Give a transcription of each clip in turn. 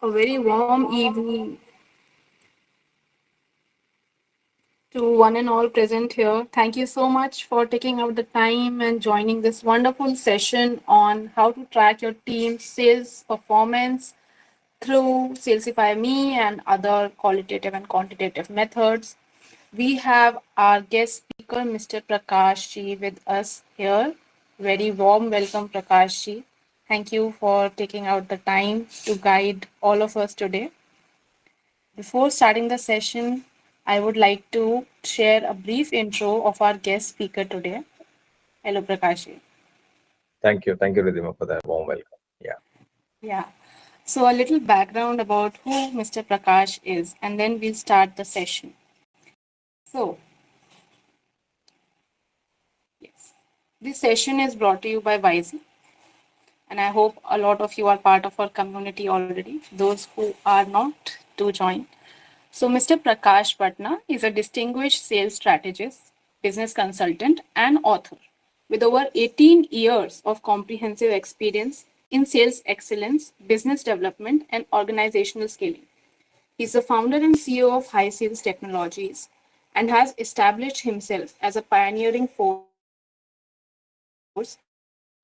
A very warm evening to one and all present here. Thank you so much for taking out the time and joining this wonderful session on how to track your team's sales performance through Salesifyme and other qualitative and quantitative methods. We have our guest speaker, Mr. Prakash ji, with us here. Very warm welcome, Prakash ji. Thank you for taking out the time to guide all of us today. Before starting the session, I would like to share a brief intro of our guest speaker today. Hello, Prakash. Thank you, Ridhima, for that warm welcome. Yeah. Yeah. So, a little background about who Mr. Prakash is, and then we'll start the session. So, yes, this session is brought to you by Visey, and I hope a lot of you are part of our community already. Those who are not, do join. So, Mr. Prakash Batna is a distinguished sales strategist, business consultant, and author with over 18 years of comprehensive experience in sales excellence, business development, and organizational scaling. He's the founder and CEO of High Sales Technologies and has established himself as a pioneering force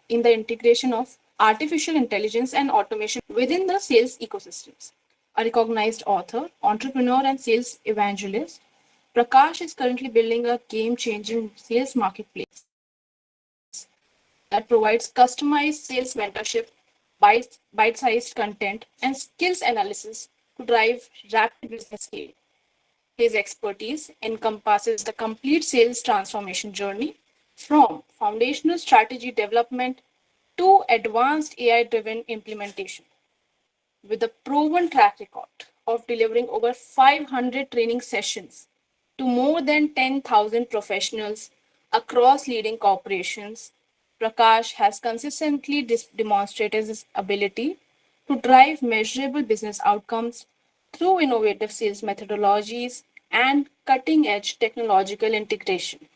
in the integration of artificial intelligence and automation within the sales ecosystems. A recognized author, entrepreneur, and sales evangelist, Prakash is currently building a game changing sales marketplace that provides customized sales mentorship, bite sized content, and skills analysis to drive rapid business scale. His expertise encompasses the complete sales transformation journey from foundational strategy development to advanced AI driven implementation. With a proven track record of delivering over 500 training sessions to more than 10,000 professionals across leading corporations, Prakash has consistently demonstrated his ability to drive measurable business outcomes through innovative sales methodologies and cutting edge technological integration.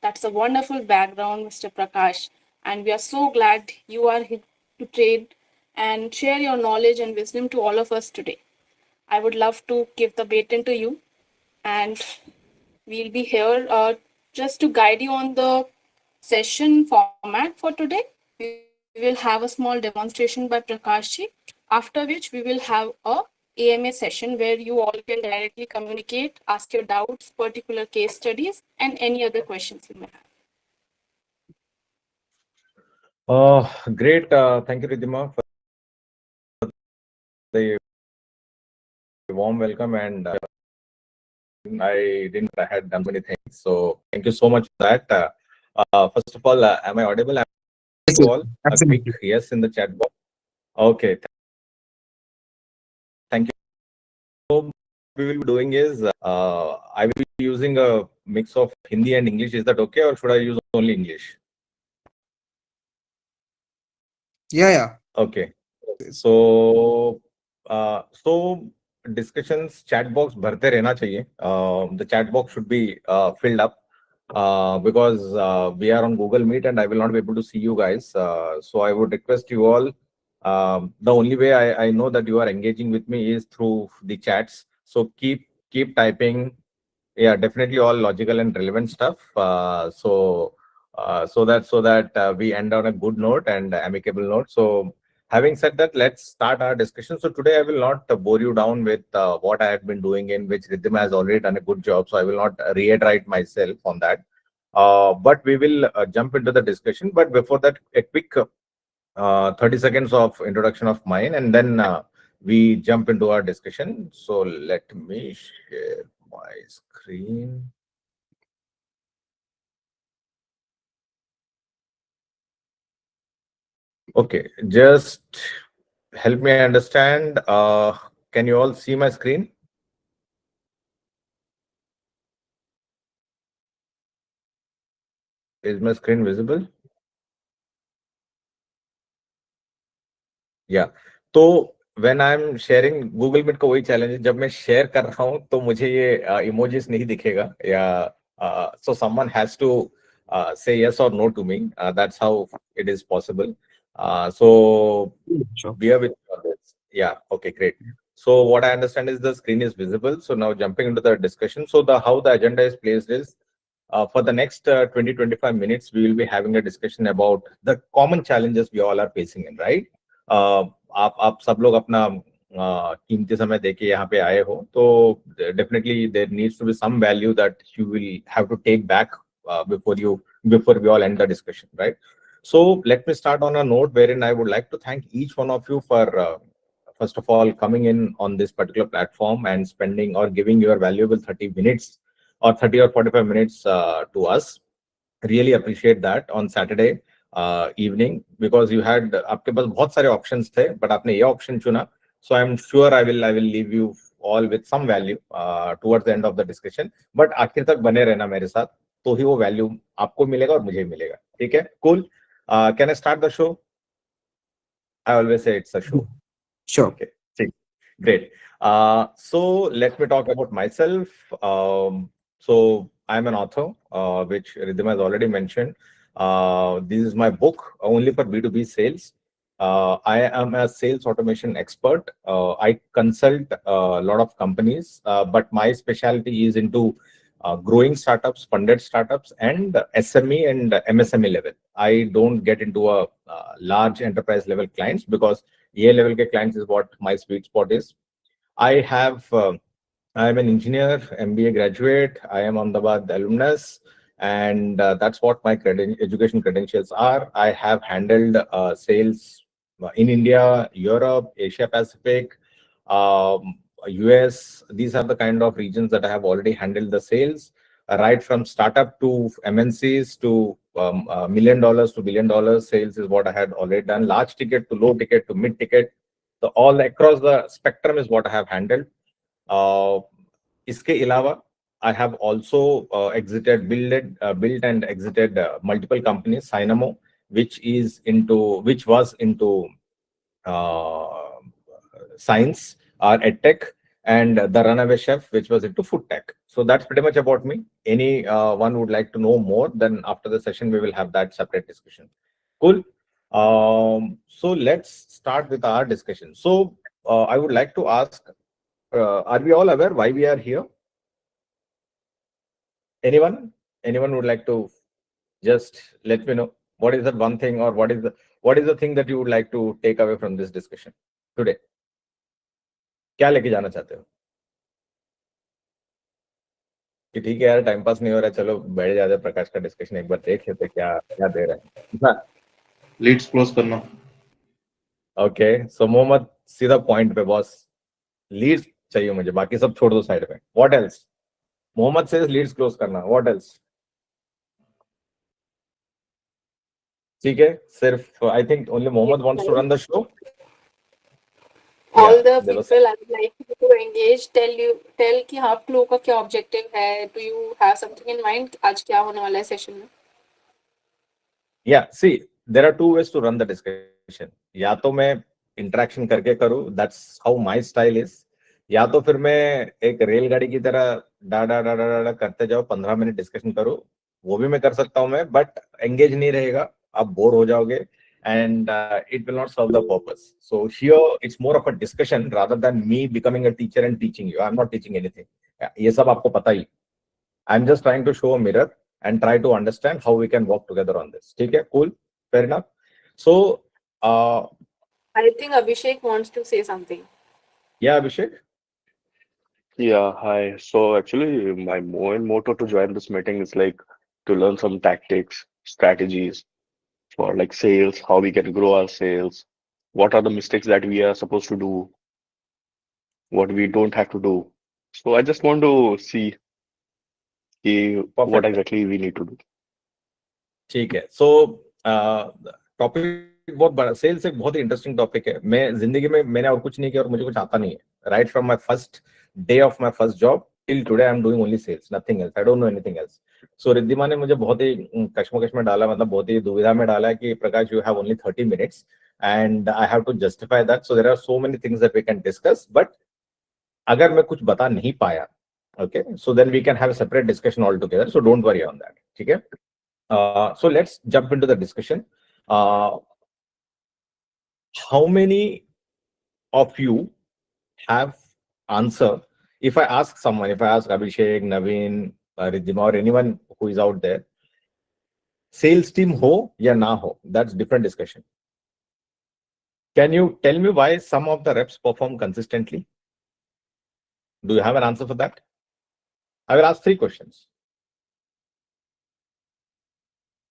That's a wonderful background, Mr. Prakash, and we are so glad you are here to trade and share your knowledge and wisdom to all of us today. I would love to give the baton to you, and we'll be here just to guide you on the session format for today. We will have a small demonstration by Prakashji, after which we will have a AMA session where you all can directly communicate, ask your doubts, particular case studies, and any other questions you may have. Great. Thank you, Ridhima, for the warm welcome. And I didn't I had done many things. So thank you so much for that. First of all, am I audible? Yes, To yes, all, a quick absolutely. yes in the chat box. Okay. Thank you. So we will be doing is I will be using a mix of Hindi and English. Is that okay, or should I use only English? Yeah, yeah. Okay. So so discussions chat box भरते रहना चाहिए. The chat box should be filled up because we are on Google Meet and I will not be able to see you guys. So I would request you all. The only way I know that you are engaging with me is through the chats. So keep typing. Yeah, definitely all logical and relevant stuff. So that we end on a good note and amicable note. So having said that, let's start our discussion. So today I will not bore you down with what I have been doing, in which Rhythm has already done a good job. So I will not reiterate myself on that. But we will jump into the discussion. But before that, a quick 30 seconds of introduction of mine, and then we jump into our discussion. So let me share my screen. Okay, just help me understand. Can you all see my screen? Is my screen visible? या तो when I am sharing Google Meet का वही challenge है, जब मैं share कर रहा हूं तो मुझे ये इमोजीज नहीं दिखेगा या so someone has to say yes or no to me. That's how it is possible. So Sure. bear with me on this. Yeah, okay, great. So what I understand is the screen is visible. So now jumping into the discussion. So the how the agenda is placed is for the next 20-25 minutes, we will be having a discussion about the common challenges we all are facing in, right? आप सब लोग अपना कीमती समय देके यहाँ पे आए हो तो definitely there needs to be some value that you will have to take back before we all end the discussion, right? So let me start on a note wherein I would like to thank each one of you for first of all coming in on this particular platform and spending or giving your valuable 30 minutes or 30 or 45 minutes to us. Really appreciate that on Saturday evening because you had आपके पास बहुत सारे options थे but आपने ये option चुना. So I'm sure I will leave you all with some value towards the end of the discussion. But आखिर तक बने रहना मेरे साथ तो ही वो value आपको मिलेगा और मुझे मिलेगा. ठीक है? Cool. Can I start the show? I always say it's a show. Sure. Okay, great. So let me talk about myself. So I'm an author, which Ridhima has already mentioned. This is my book only for B2B sales. I am a sales automation expert. I consult a lot of companies, but my specialty is into growing startups, funded startups, and SME and MSME level. I don't get into a large enterprise level clients because A level के clients is what my sweet spot is. I have, I am an engineer, MBA graduate. I am Ahmedabad alumnus, and that's what my education credentials are. I have handled sales in India, Europe, Asia Pacific, US. These are the kind of regions that I have already handled the sales, right from startup to MNCs to $1 million to $1 billion sales is what I had already done. Large ticket to low ticket to mid ticket. So all across the spectrum is what I have handled. इसके अलावा I have also built and exited multiple companies. Synamo, which was into uh, science or edtech, and the runaway chef, which was into food tech. So that's pretty much about me. Any one would like to know more, then after the session we will have that separate discussion. Cool. So let's start with our discussion. So I would like to ask, are we all aware why we are here? Anyone would like to just let me know what is that one thing, or what is the thing that you would like to take away from this discussion today? क्या लेके जाना चाहते हो कि ठीक है यार time pass नहीं हो रहा है, चलो बैठ जाते हैं, प्रकाश का डिस्कशन एक बार देख लेते क्या क्या दे रहा है ना. लीड्स क्लोज करना. ओके, सो मोहम्मद सीधा पॉइंट पे बॉस. लीड्स चाहिए मुझे, बाकी सब छोड़ दो साइड पे. What else? मोहम्मद से लीड्स क्लोज करना. What else? ठीक है, सिर्फ I think only Mohammed wants to run the show. All the there was people I would like you to engage, tell कि आप लोगों का क्या objective है. Do you have something in mind? आज क्या होने वाला है session में? Yeah, see, there are two ways to run the discussion. या तो मैं interaction करके करूँ, that's how my style is. या तो फिर मैं एक रेलगाड़ी की तरह डा डा डा डा डा करते जाओ, 15 मिनट डिस्कशन करो. वो भी मैं कर सकता हूँ मैं, बट एंगेज नहीं रहेगा, आप बोर हो जाओगे, and it will not serve the purpose. So here it's more of a discussion rather than me becoming a teacher and teaching you. I'm not teaching anything. ये सब आपको पता ही. I'm just trying to show a mirror and try to understand how we can work together on this. ठीक है, cool, fair enough. So I think Abhishek wants to say something. yeah, Abhishek. Yeah, hi. So actually, my main motto to join this meeting is like to learn some tactics, strategies for like sales, how we can grow our sales, what are the mistakes that we are supposed to do, what we don't have to do. So I just want to see what Perfect. exactly we need to do. ठीक है. सो topic बहुत बड़ा, sales एक बहुत ही interesting topic है. मैं जिंदगी में मैंने और कुछ नहीं किया और मुझे कुछ आता नहीं है. Right from my first day of my first job till today I am doing only sales, nothing else. I don't know anything else. So Riddhima ने मुझे बहुत ही कश्मकश में डाला, मतलब बहुत ही दुविधा में डाला कि Prakash you have only 30 minutes and I have to justify that. So there are so many things that we can discuss, but अगर मैं कुछ बता नहीं पाया, okay, so then we can have a separate discussion altogether, so don't worry on that. ठीक है. So let's jump into the discussion. How many of you have answer. If I ask someone, if I ask Abhishek, Naveen, Riddhima, or anyone who is out there, sales team ho ya na ho, that's different discussion. Can you tell me why some of the reps perform consistently? Do you have an answer for that? I will ask 3 questions.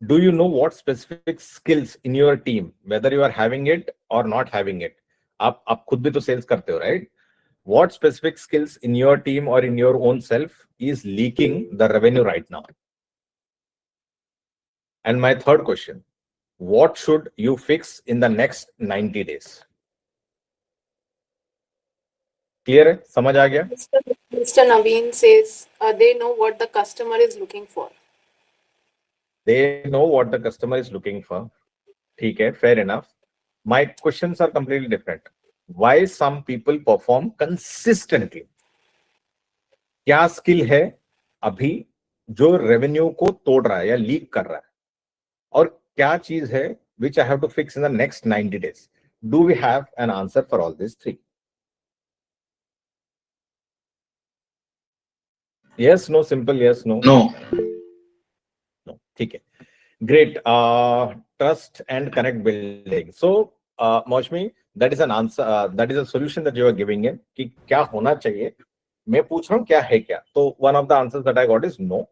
Do you know what specific skills in your team, whether you are having it or not having it? आप खुद भी तो sales करते हो, right? What specific skills in your team or in your own self is leaking the revenue right now? And my third question, what should you fix in the next 90 days? Clear है? समझ आ गया? Mr. Naveen says they know what the customer is looking for. They know what the customer is looking for. ठीक है, fair enough. My questions are completely different. Why some people perform consistently? क्या skill है अभी जो revenue को तोड़ रहा है या लीक कर रहा है, और क्या चीज है which I have to fix in the next 90 days? Do we have an answer for all these 3? Yes, no, simple yes, no. No. No. ठीक है. Great. Trust and connect building. So, Maushmi, that is an answer. That is a solution that you are giving in. कि क्या होना चाहिए? मैं पूछ रहा हूँ क्या है क्या? So one of the answers that I got is no.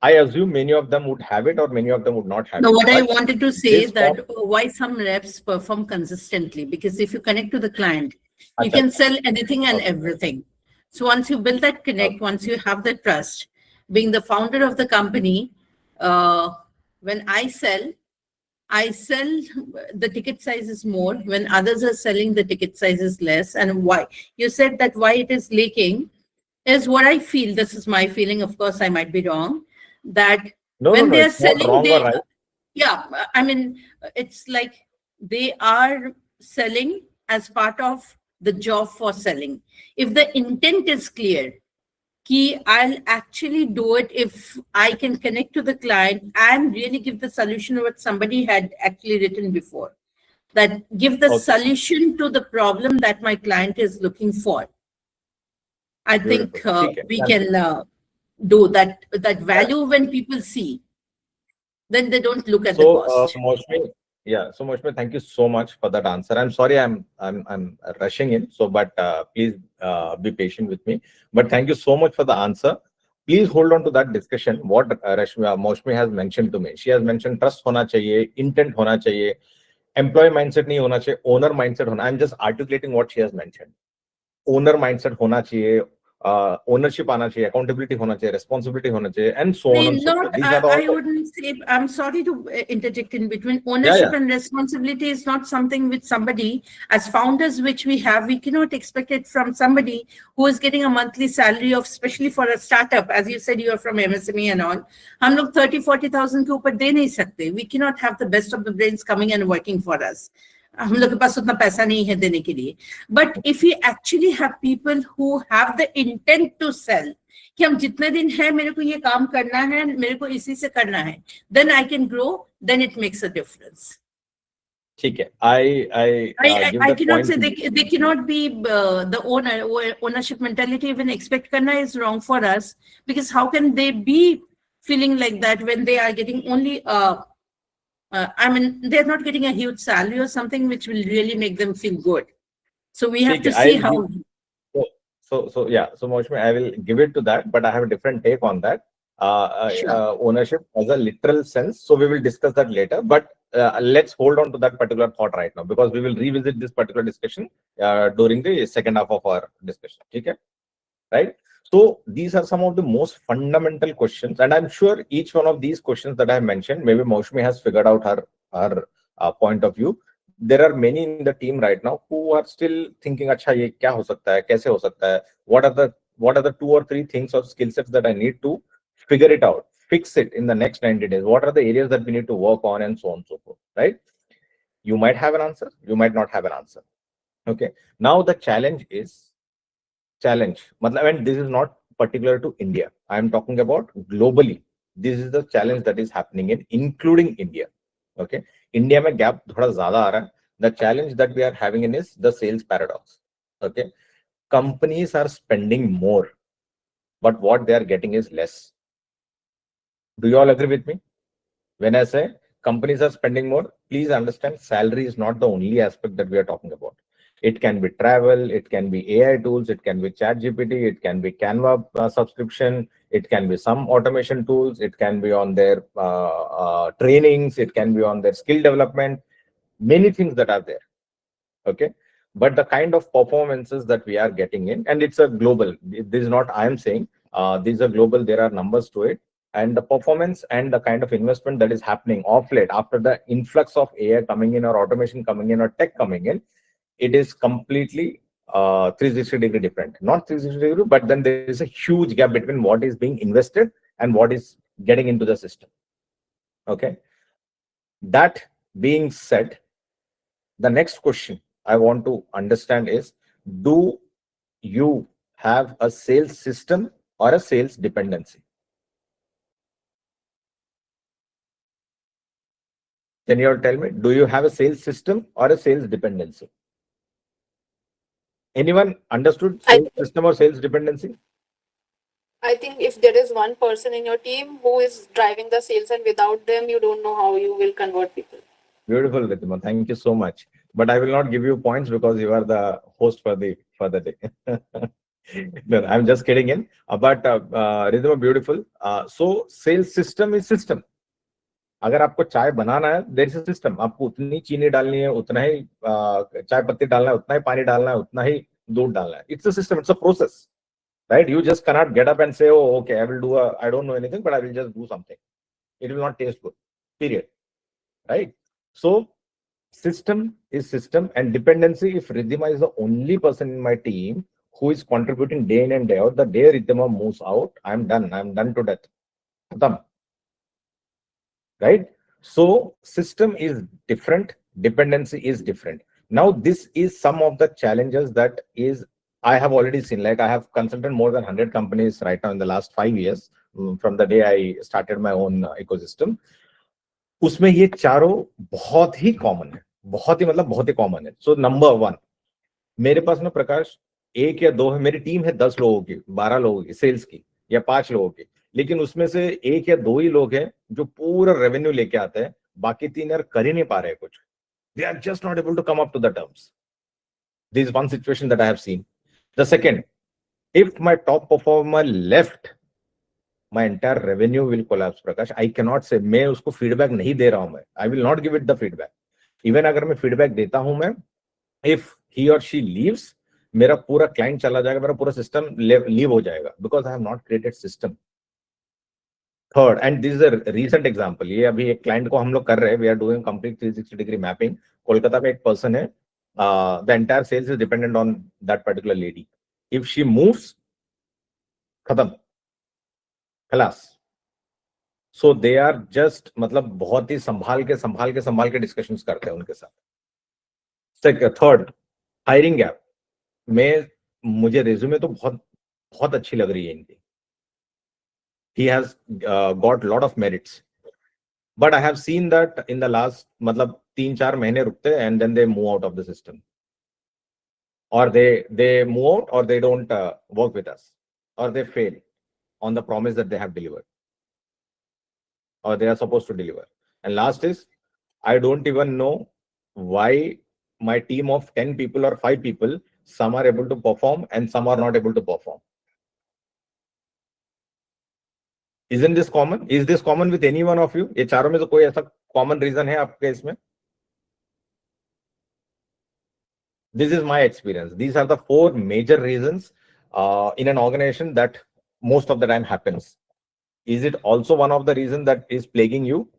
I assume many of them would have it or many of them would not have No, it. what I But wanted to say this that why some reps perform consistently, because if you connect to the client, you Acha. can sell anything and Okay. everything. So once you build that connect, Okay. once you have the trust, being the founder of the company, when I sell, the ticket size is more. When others are selling, the ticket size is less. And why? You said that why it is leaking is what I feel. This is my feeling. Of course, I might be wrong. That No, when no, they are it's not selling, wrong or they, right. yeah, I mean, it's like they are selling as part of the job for selling. If the intent is clear, key, I'll actually do it if I can connect to the client and really give the solution what somebody had actually written before. That give the Okay. solution to the problem that my client is looking for. I think Beautiful. ठीक है. we can do that. That value when people see, then they don't look at the So, cost. Maushmi, yeah. So, Maushmi, thank you so much for that answer. I'm sorry, I'm rushing in. So, but please be patient with me. But thank you so much for the answer. Please hold on to that discussion. What Maushmi has mentioned to me. She has mentioned trust होना चाहिए, intent होना चाहिए, employee mindset नहीं होना चाहिए, owner mindset होना. I'm just articulating what she has mentioned. Owner mindset होना चाहिए, ownership आना चाहिए, accountability होना चाहिए, responsibility होना चाहिए, and so on and so forth. These are all. I wouldn't say, I'm sorry to interject in between. Yeah, Ownership yeah. and responsibility is not something which somebody, as founders, which we have, we cannot expect it from somebody who is getting a monthly salary of, especially for a startup, as you said, you are from MSME and all. हम लोग 30-40,000 के ऊपर दे नहीं सकते. We cannot have the best of the brains coming and working for us. हम लोग के पास उतना पैसा नहीं है देने के लिए. But if we actually have people who have the intent to sell, कि हम जितने दिन है मेरे को ये काम करना है, मेरे को इसी से करना है, then I can grow, then it makes a difference. ठीक है. I give that cannot point say to they cannot be the ownership mentality. Even expect karna is wrong for us, because how can they be feeling like that when they are getting only I mean, they're not getting a huge salary or something which will really make them feel good. So we have ठीक to है. see I'll how. So yeah. So Maushmi, I will give it to that, but I have a different take on that. Sure. Ownership as a literal sense. So we will discuss that later. But let's hold on to that particular thought right now, because we will revisit this particular discussion during the second half of our discussion. Okay, right? So these are some of the most fundamental questions, and I'm sure each one of these questions that I mentioned, maybe Maushmi has figured out her point of view. There are many in the team right now who are still thinking, अच्छा ये क्या हो सकता है, कैसे हो सकता है? What are the 2 or 3 things or skill sets that I need to figure it out, fix it in the next 90 days? What are the areas that we need to work on, and so on and so forth, right? You might have an answer, you might not have an answer. Okay. Now the challenge is and this is not particular to India. I am talking about globally. This is the challenge that is happening in including India. Okay. India में gap थोड़ा ज़्यादा आ रहा है. The challenge that we are having in is the sales paradox. Okay. companies are spending more, but what they are getting is less. Do you all agree with me? When I say companies are spending more, please understand salary is not the only aspect that we are talking about. It can be travel, it can be AI tools, it can be chat GPT, it can be Canva subscription, it can be some automation tools, it can be on their trainings, it can be on their skill development, many things that are there. Okay. But the kind of performances that we are getting in, and it's a global, this is not I am saying, these are global, there are numbers to it, and the performance and the kind of investment that is happening off late after the influx of AI coming in or automation coming in or tech coming in, it is completely 360-degree different. Not 360-degree, but then there is a huge gap between what is being invested and what is getting into the system. Okay. That being said, the next question I want to understand is, do you have a sales system or a sales dependency? Can you all tell me, do you have a sales system or a sales dependency? Anyone understood I sales system or sales dependency? I think if there is one person in your team who is driving the sales, and without them, you don't know how you will convert people. Beautiful, Ritima. Thank you so much. But I will not give you points because you are the host for the day. No, I'm just kidding in. But Ritima, beautiful. So sales system is system. अगर आपको चाय बनाना है, there is a system. आपको उतनी चीनी डालनी है, उतना ही चाय पत्ती डालना है, उतना ही पानी डालना है, उतना ही दूध डालना है. It's a system, it's a process, right? You just cannot get up and say, oh, okay, I don't know anything, but I will just do something. It will not taste good, period. Right? So system is system, and dependency, if Riddhima is the only person in my team who is contributing day in and day out, the day Riddhima moves out, I'm done to death. Khatam. Right? So system is different, dependency is different. Now this is some of the challenges that is I have already seen. Like, I have consulted more than 100 companies right now in the last 5 years, from the day I started my own ecosystem. उसमें ये चारों बहुत ही common है, बहुत ही मतलब बहुत ही common है. So number one, मेरे पास ना प्रकाश एक या दो है, मेरी टीम है 10 लोगों की, 12 लोगों की सेल्स की, या 5 लोगों की, लेकिन उसमें से एक या दो ही लोग हैं जो पूरा रेवेन्यू लेके आते हैं. बाकी 3 यार कर ही नहीं पा रहे कुछ. They are just not able to come up to the terms. This is one situation that I have seen. The second, if my top performer left, my entire revenue will collapse. Prakash, I cannot say मैं उसको feedback नहीं दे रहा हूं मैं. I will not give it the feedback. Even अगर मैं feedback देता हूं मैं, if he or she leaves, मेरा पूरा client चला जाएगा, मेरा पूरा system leave हो जाएगा, because I have not created system. Third, and this is a recent example. ये अभी एक client को हम लोग कर रहे हैं. We are doing complete 360-degree mapping. Kolkata में एक person है. The entire sales is dependent on that particular lady. If she moves, खत्म, खलास. So they are just, मतलब बहुत ही संभाल के discussions करते हैं उनके साथ. Third, hiring gap. मुझे resume तो बहुत अच्छी लग रही है इनकी. He has got lot of merits, but I have seen that in the last, मतलब 3-4 महीने रुकते हैं, and then they move out of the system, or they move out, or they don't work with us, or they fail on the promise that they have delivered, or they are supposed to deliver. And last is, I don't even know why my team of 10 people or 5 people, some are able to perform and some are not able to perform. Isn't this common? Is this common with any one of you? ये चारों में से कोई ऐसा common reason है आपके इसमें? This is my experience. These are the 4 major reasons in an organization that most of the time happens. Is it also one of the reasons that is plaguing you?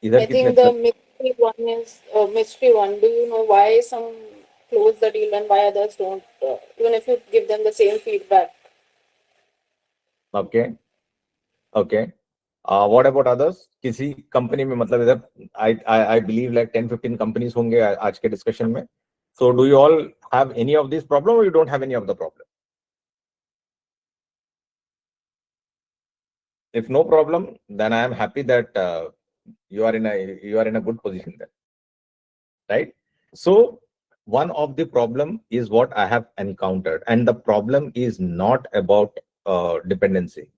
I think the mystery one is mystery one. Do you know why some close the deal and why others don't? Even if you give them the same feedback. Okay. Okay. What about others? किसी company में, मतलब इधर I believe like 10-15 companies होंगे आज के discussion में. So do you all have any of this problem, or you don't have any of the problem? If no problem, then I am happy that you are in a good position there, right? So one of the problem is what I have encountered, and the problem is not about dependency.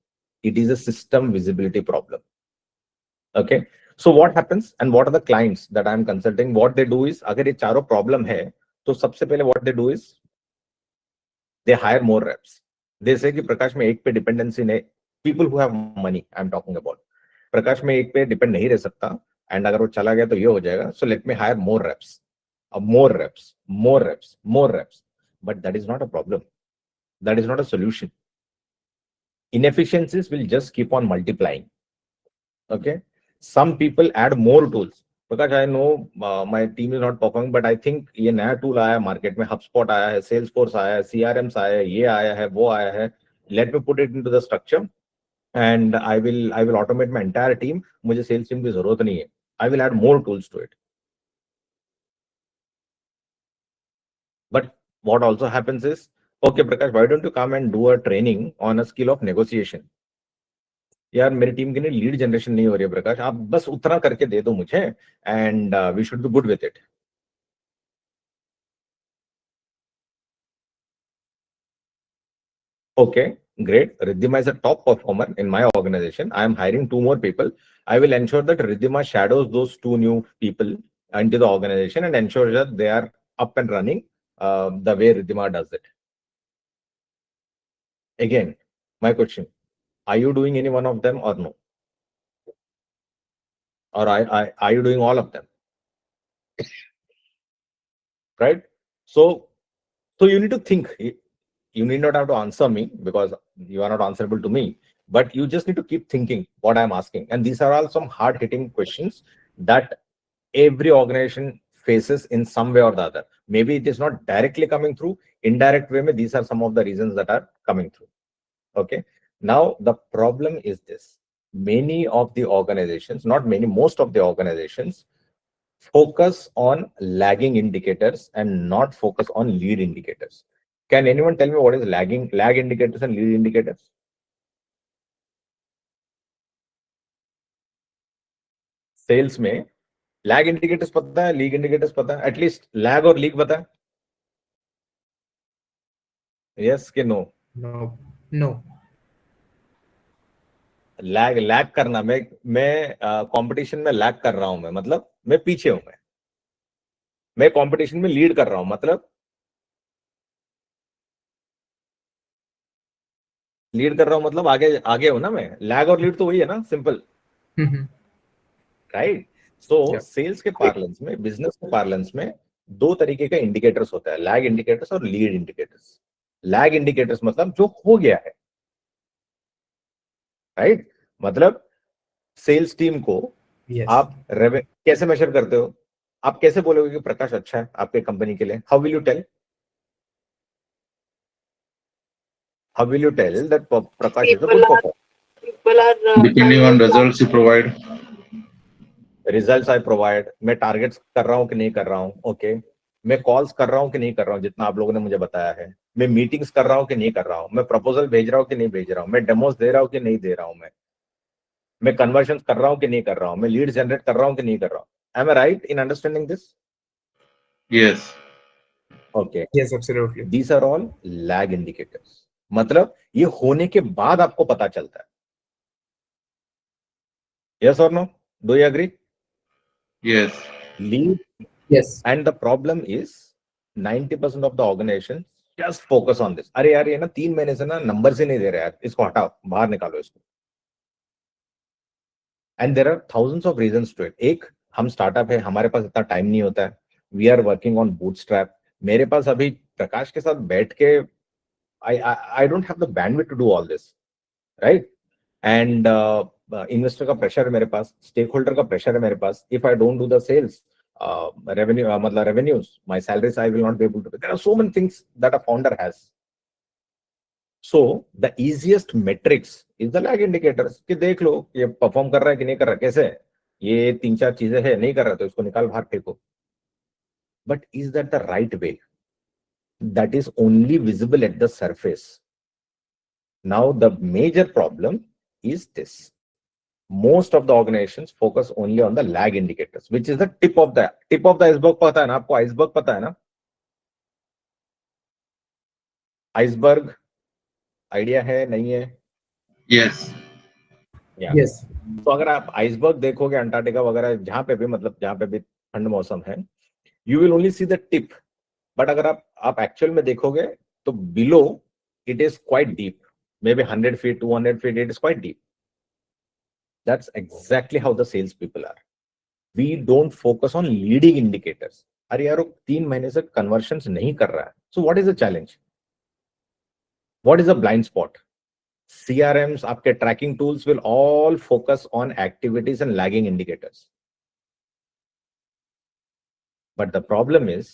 It is a system visibility problem. Okay. So what happens, and what are the clients that I'm consulting? What they do is, अगर ये चारों problem है, तो सबसे पहले what they do is they hire more reps. They say कि प्रकाश में एक पे dependency नहीं, people who have money I'm talking about. प्रकाश में एक पे depend नहीं रह सकता, and अगर वो चला गया तो ये हो जाएगा. So let me hire more reps, more reps, more reps, more reps. But that is not a problem. That is not a solution. Inefficiencies will just keep on multiplying. Okay. Some people add more tools. Because I know my team is not performing, but I think ये नया tool आया है market में, HubSpot आया है, Salesforce आया है, CRMs आया है, ये आया है, वो आया है. Let me put it into the structure, and I will automate my entire team. मुझे sales team की जरूरत नहीं है. I will add more tools to it. But what also happens is, okay, Prakash, why don't you come and do a training on a skill of negotiation? यार मेरी team के लिए lead generation नहीं हो रही है प्रकाश, आप बस उतना करके दे दो मुझे, and we should be good with it. Okay, great. Riddhima is a top performer in my organization. I am hiring 2 more people. I will ensure that Riddhima shadows those 2 new people into the organization and ensure that they are up and running the way Riddhima does it. Again, my question, are you doing any one of them or no? Or are you doing all of them? Right? So you need to think. You need not have to answer me because you are not answerable to me, but you just need to keep thinking what I'm asking. And these are all some hard-hitting questions that every organization faces in some way or the other. Maybe it is not directly coming through, indirect way, these are some of the reasons that are coming through. Okay. Now, the problem is this. Many of the organizations, not many, most of the organizations focus on lagging indicators and not focus on lead indicators. Can anyone tell me what is lag indicators and lead indicators? Sales में lag indicators पता है, lead indicators पता है, at least lag और lead पता है? Yes कि no? No. No. Lag करना, मैं कंपटीशन में lag कर रहा हूं, मैं मतलब मैं पीछे हूं, मैं कंपटीशन में लीड कर रहा हूं, मतलब लीड कर रहा हूं मतलब आगे हो ना मैं. लैग और लीड तो वही है ना, सिंपल. राइट. सो सेल्स के पार्लेंस में, बिजनेस के पार्लेंस में 2 तरीके का इंडिकेटर्स होता है, लैग इंडिकेटर्स और लीड इंडिकेटर्स. लैग इंडिकेटर्स मतलब जो हो गया है. राइट. मतलब सेल्स टीम को आप कैसे मेजर करते हो? आप कैसे बोलोगे कि प्रकाश अच्छा है आपके कंपनी के लिए? How will you tell? How will you tell that Prakash is a good performer? People are Depending on results you provide. Results I provide. मैं टारगेट्स कर रहा हूँ कि नहीं कर रहा हूँ. ओके. मैं कॉल्स कर रहा हूँ कि नहीं कर रहा हूँ, जितना आप लोगों ने मुझे बताया है. मैं मीटिंग्स कर रहा हूँ कि नहीं कर रहा हूँ. मैं प्रपोजल भेज रहा हूँ कि नहीं भेज रहा हूँ. मैं डेमोस दे रहा हूँ कि नहीं दे रहा हूँ. मैं कन्वर्जन कर रहा हूँ कि नहीं कर रहा हूँ. मैं लीड जनरेट कर रहा हूँ कि नहीं कर रहा हूँ. Am I right in understanding this? Yes. Okay. Yes, absolutely. These are all lag indicators. मतलब ये होने के बाद आपको पता चलता है. Yes or no? Do you agree? Yes. Lead. Yes. And the problem is 90% of the organizations just focus on this. अरे यार ये ना 3 महीने से ना नंबर से नहीं दे रहे यार, इसको हटाओ, बाहर निकालो इसको. And there are thousands of reasons to it. एक, हम स्टार्टअप है, हमारे पास इतना टाइम नहीं होता है. We are working on bootstrap. मेरे पास अभी प्रकाश के साथ बैठ के I don't have the bandwidth to do all this, right? And investor का प्रेशर है मेरे पास, स्टेक होल्डर का प्रेशर है मेरे पास. If I don't do the sales, मतलब revenues, my salaries I will not be able to. There are so many things that a founder has. So the easiest metrics is the lag indicators. कि देख लो ये perform कर रहा है कि नहीं कर रहा, कैसे है, ये 3-4 चीजें है, नहीं कर रहा तो इसको निकाल बाहर फेंको. But is that the right way? That is only visible at the surface. Now the major problem is this. Most of the organizations focus only on the lag indicators, which is the tip of the iceberg. पता है ना आपको? iceberg पता है ना? Iceberg idea है नहीं है? Yes. या Yes. तो अगर आप आइसबर्ग देखोगे अंटार्कटिका वगैरह जहां पे भी, मतलब जहां पे भी ठंड मौसम है, you will only see the tip, but अगर आप एक्चुअल में देखोगे तो below it is quite deep, may be 100 feet 200 feet, it is quite deep. That's exactly how the sales people are. We don't focus on leading indicators. अरे यार 3 महीने से conversions नहीं कर रहा है, so what is the challenge? What is the blind spot? CRMs, आपके tracking tools will all focus on activities and lagging indicators. But the problem is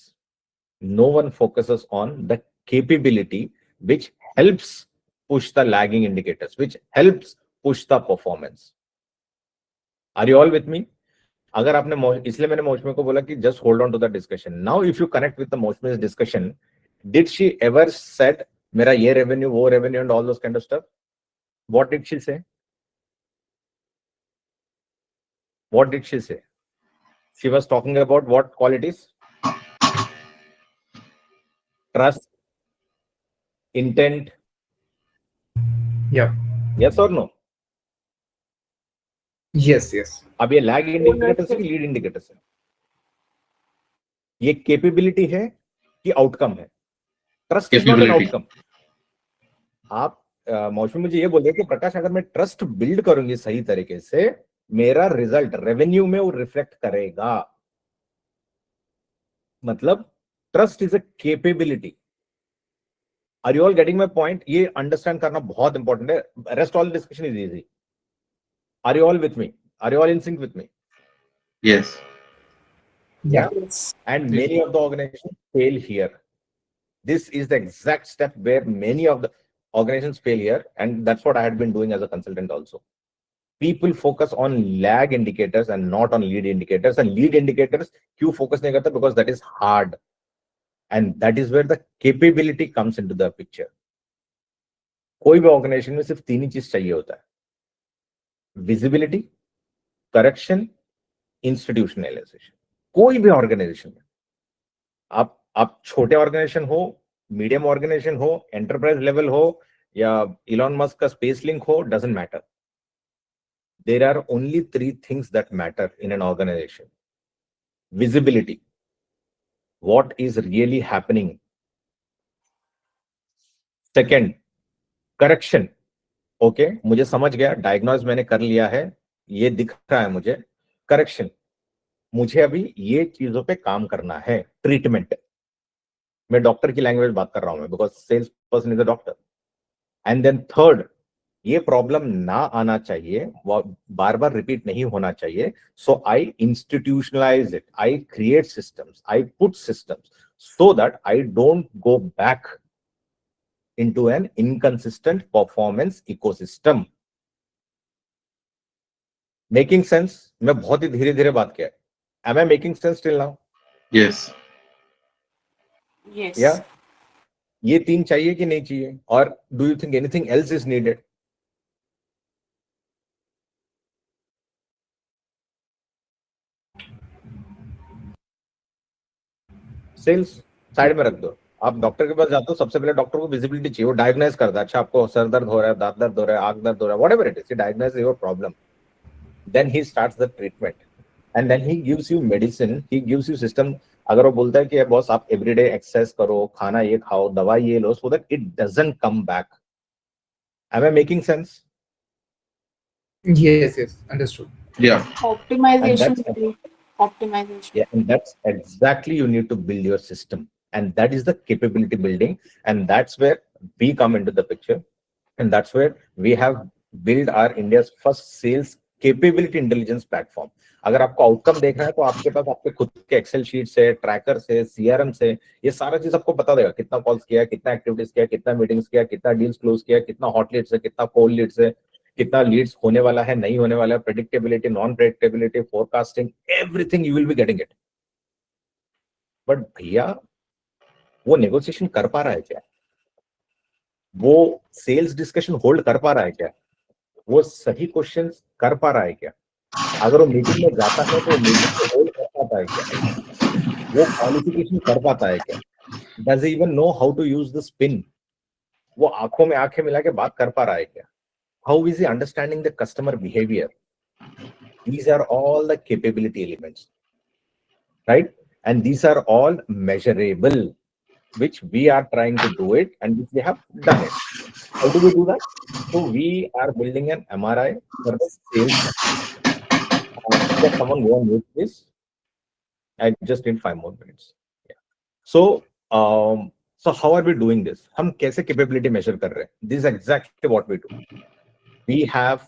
no one focuses on the capability which helps push the lagging indicators, which helps push the performance. Are you all with me? अगर आपने इसलिए मैंने मौसमी को बोला कि just hold on to the discussion. Now if you connect with the Mausami discussion, did she ever said मेरा ये रेवेन्यू वो revenue and all those kind of stuff? What did she say? What did she say? She was talking about what qualities? Trust, intent. Yeah. Yes और no? Yes. Yes. अब ये lag indicators है कि lead indicators है? ये capability है कि outcome है? Trust is not an Capability. Outcome. आप मौसमी मुझे ये बोल रहे कि प्रकाश अगर मैं ट्रस्ट बिल्ड करूंगी सही तरीके से, मेरा रिजल्ट रेवेन्यू में वो रिफ्लेक्ट करेगा. मतलब trust is a capability. Are you all getting my point? ये अंडरस्टैंड करना बहुत इंपॉर्टेंट है. Rest all discussion is easy. Are you all with me? Are you all in sync with me? Yes. Yeah. Yes. And many of the organizations fail here. This is the exact step where many of the organizations fail here, and that's what I had been doing as a consultant also. People focus on lag indicators and not on lead indicators. And lead indicators क्यों focus नहीं करता? Because that is hard, and that is where the capability comes into the picture. कोई भी organisation में सिर्फ 3 ही चीज चाहिए होता है: विजिबिलिटी, करेक्शन, इंस्टीट्यूशनलाइजेशन. कोई भी ऑर्गेनाइजेशन में, आप छोटे ऑर्गेनाइजेशन हो, मीडियम ऑर्गेनाइजेशन हो, एंटरप्राइज लेवल हो, या इलॉन मस्क का स्पेस लिंक हो, doesn't matter. There are only 3 things that matter in an organisation. Visibility, what is really happening. Second, correction. Okay, मुझे समझ गया, डायग्नोज मैंने कर लिया है, ये दिख रहा है मुझे. करेक्शन, मुझे अभी ये चीजों पे काम करना है. ट्रीटमेंट, मैं डॉक्टर की लैंग्वेज बात कर रहा हूं, because sales person is a doctor. And then third, ये प्रॉब्लम ना आना चाहिए, बार बार रिपीट नहीं होना चाहिए. So I institutionalize it, I create systems, I put systems so that I don't go back into an inconsistent performance ecosystem. Making sense? मैं बहुत ही धीरे धीरे बात किया. Am I making sense till now? Yes. Yes. या ये 3 चाहिए कि नहीं चाहिए? और do you think anything else is needed? Sales side में रख दो. आप डॉक्टर के पास जाते हो, सबसे पहले डॉक्टर को विजिबिलिटी चाहिए. वो डायग्नोज करता है, अच्छा आपको सर दर्द हो रहा है, दांत दर्द हो रहा है, आंख दर्द हो रहा है, whatever it is, he diagnose your problem. Then he starts the treatment, and then he gives you medicine, he gives you system. अगर वो बोलता है कि बॉस आप एवरीडे एक्सरसाइज करो, खाना ये खाओ, दवाई ये लो, so that it doesn't come back. Am I making sense? Yes. Yes. Understood. Yeah. Optimization. And that's- Please. Optimization. Yeah, and that's exactly you need to build your system, and that is the capability building, and that's where we come into the picture, and that's where we have built our India's first sales capability intelligence platform. अगर आपको outcome देखना है तो आपके पास आपके खुद के Excel sheet से, ट्रैकर से, सीआरएम से, ये सारा चीज आपको बता देगा. कितना कॉल्स किया, कितना एक्टिविटीज किया, कितना मीटिंग्स किया, कितना डील्स क्लोज किया, कितना हॉट लीड्स है, कितना कोल्ड लीड्स है, कितना लीड्स होने वाला है, नहीं होने वाला है, predictability, non predictability, forecasting, everything you will be getting it. But भैया वो नेगोशिएशन कर पा रहा है क्या? वो सेल्स डिस्कशन होल्ड कर पा रहा है क्या? वो सही क्वेश्चन कर पा रहा है क्या? अगर वो मीटिंग में जाता है तो मीटिंग को होल्ड कर पाता है क्या? वो क्वालिफिकेशन कर पाता है क्या? Does he even know how to use the spin? वो आंखों में आंखें मिला के बात कर पा रहा है क्या? How is he understanding the customer behavior? These are all the capability elements, right? And these are all measurable, which we are trying to do it and which we have done it. How do we do that? So we are building an MRI for the sales success. Can someone go on mute, please? I just need 5 more minutes. Yeah. So, so how are we doing this? हम कैसे capability measure कर रहे हैं? This is exactly what we do. We have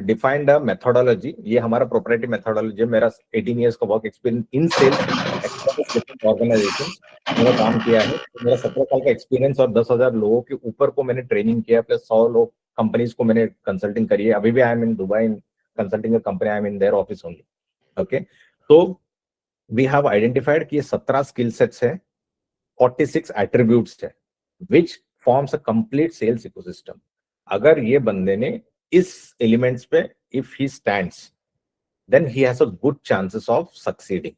defined a methodology. ये हमारा proprietary methodology है. मेरा 18 years का work experience in sales across different organizations मैंने काम किया है. मेरा 17 साल का experience और 10,000 लोगों के ऊपर को मैंने training किया, plus 100 लोग companies को मैंने consulting करी है. अभी भी I am in Dubai in consulting a company. I am in their office only. Okay, so we have identified कि 17 skill sets है, 46 attributes है, which forms a complete sales ecosystem. अगर ये बंदे ने इस एलिमेंट्स पे if he stands, then he has a good chances of succeeding.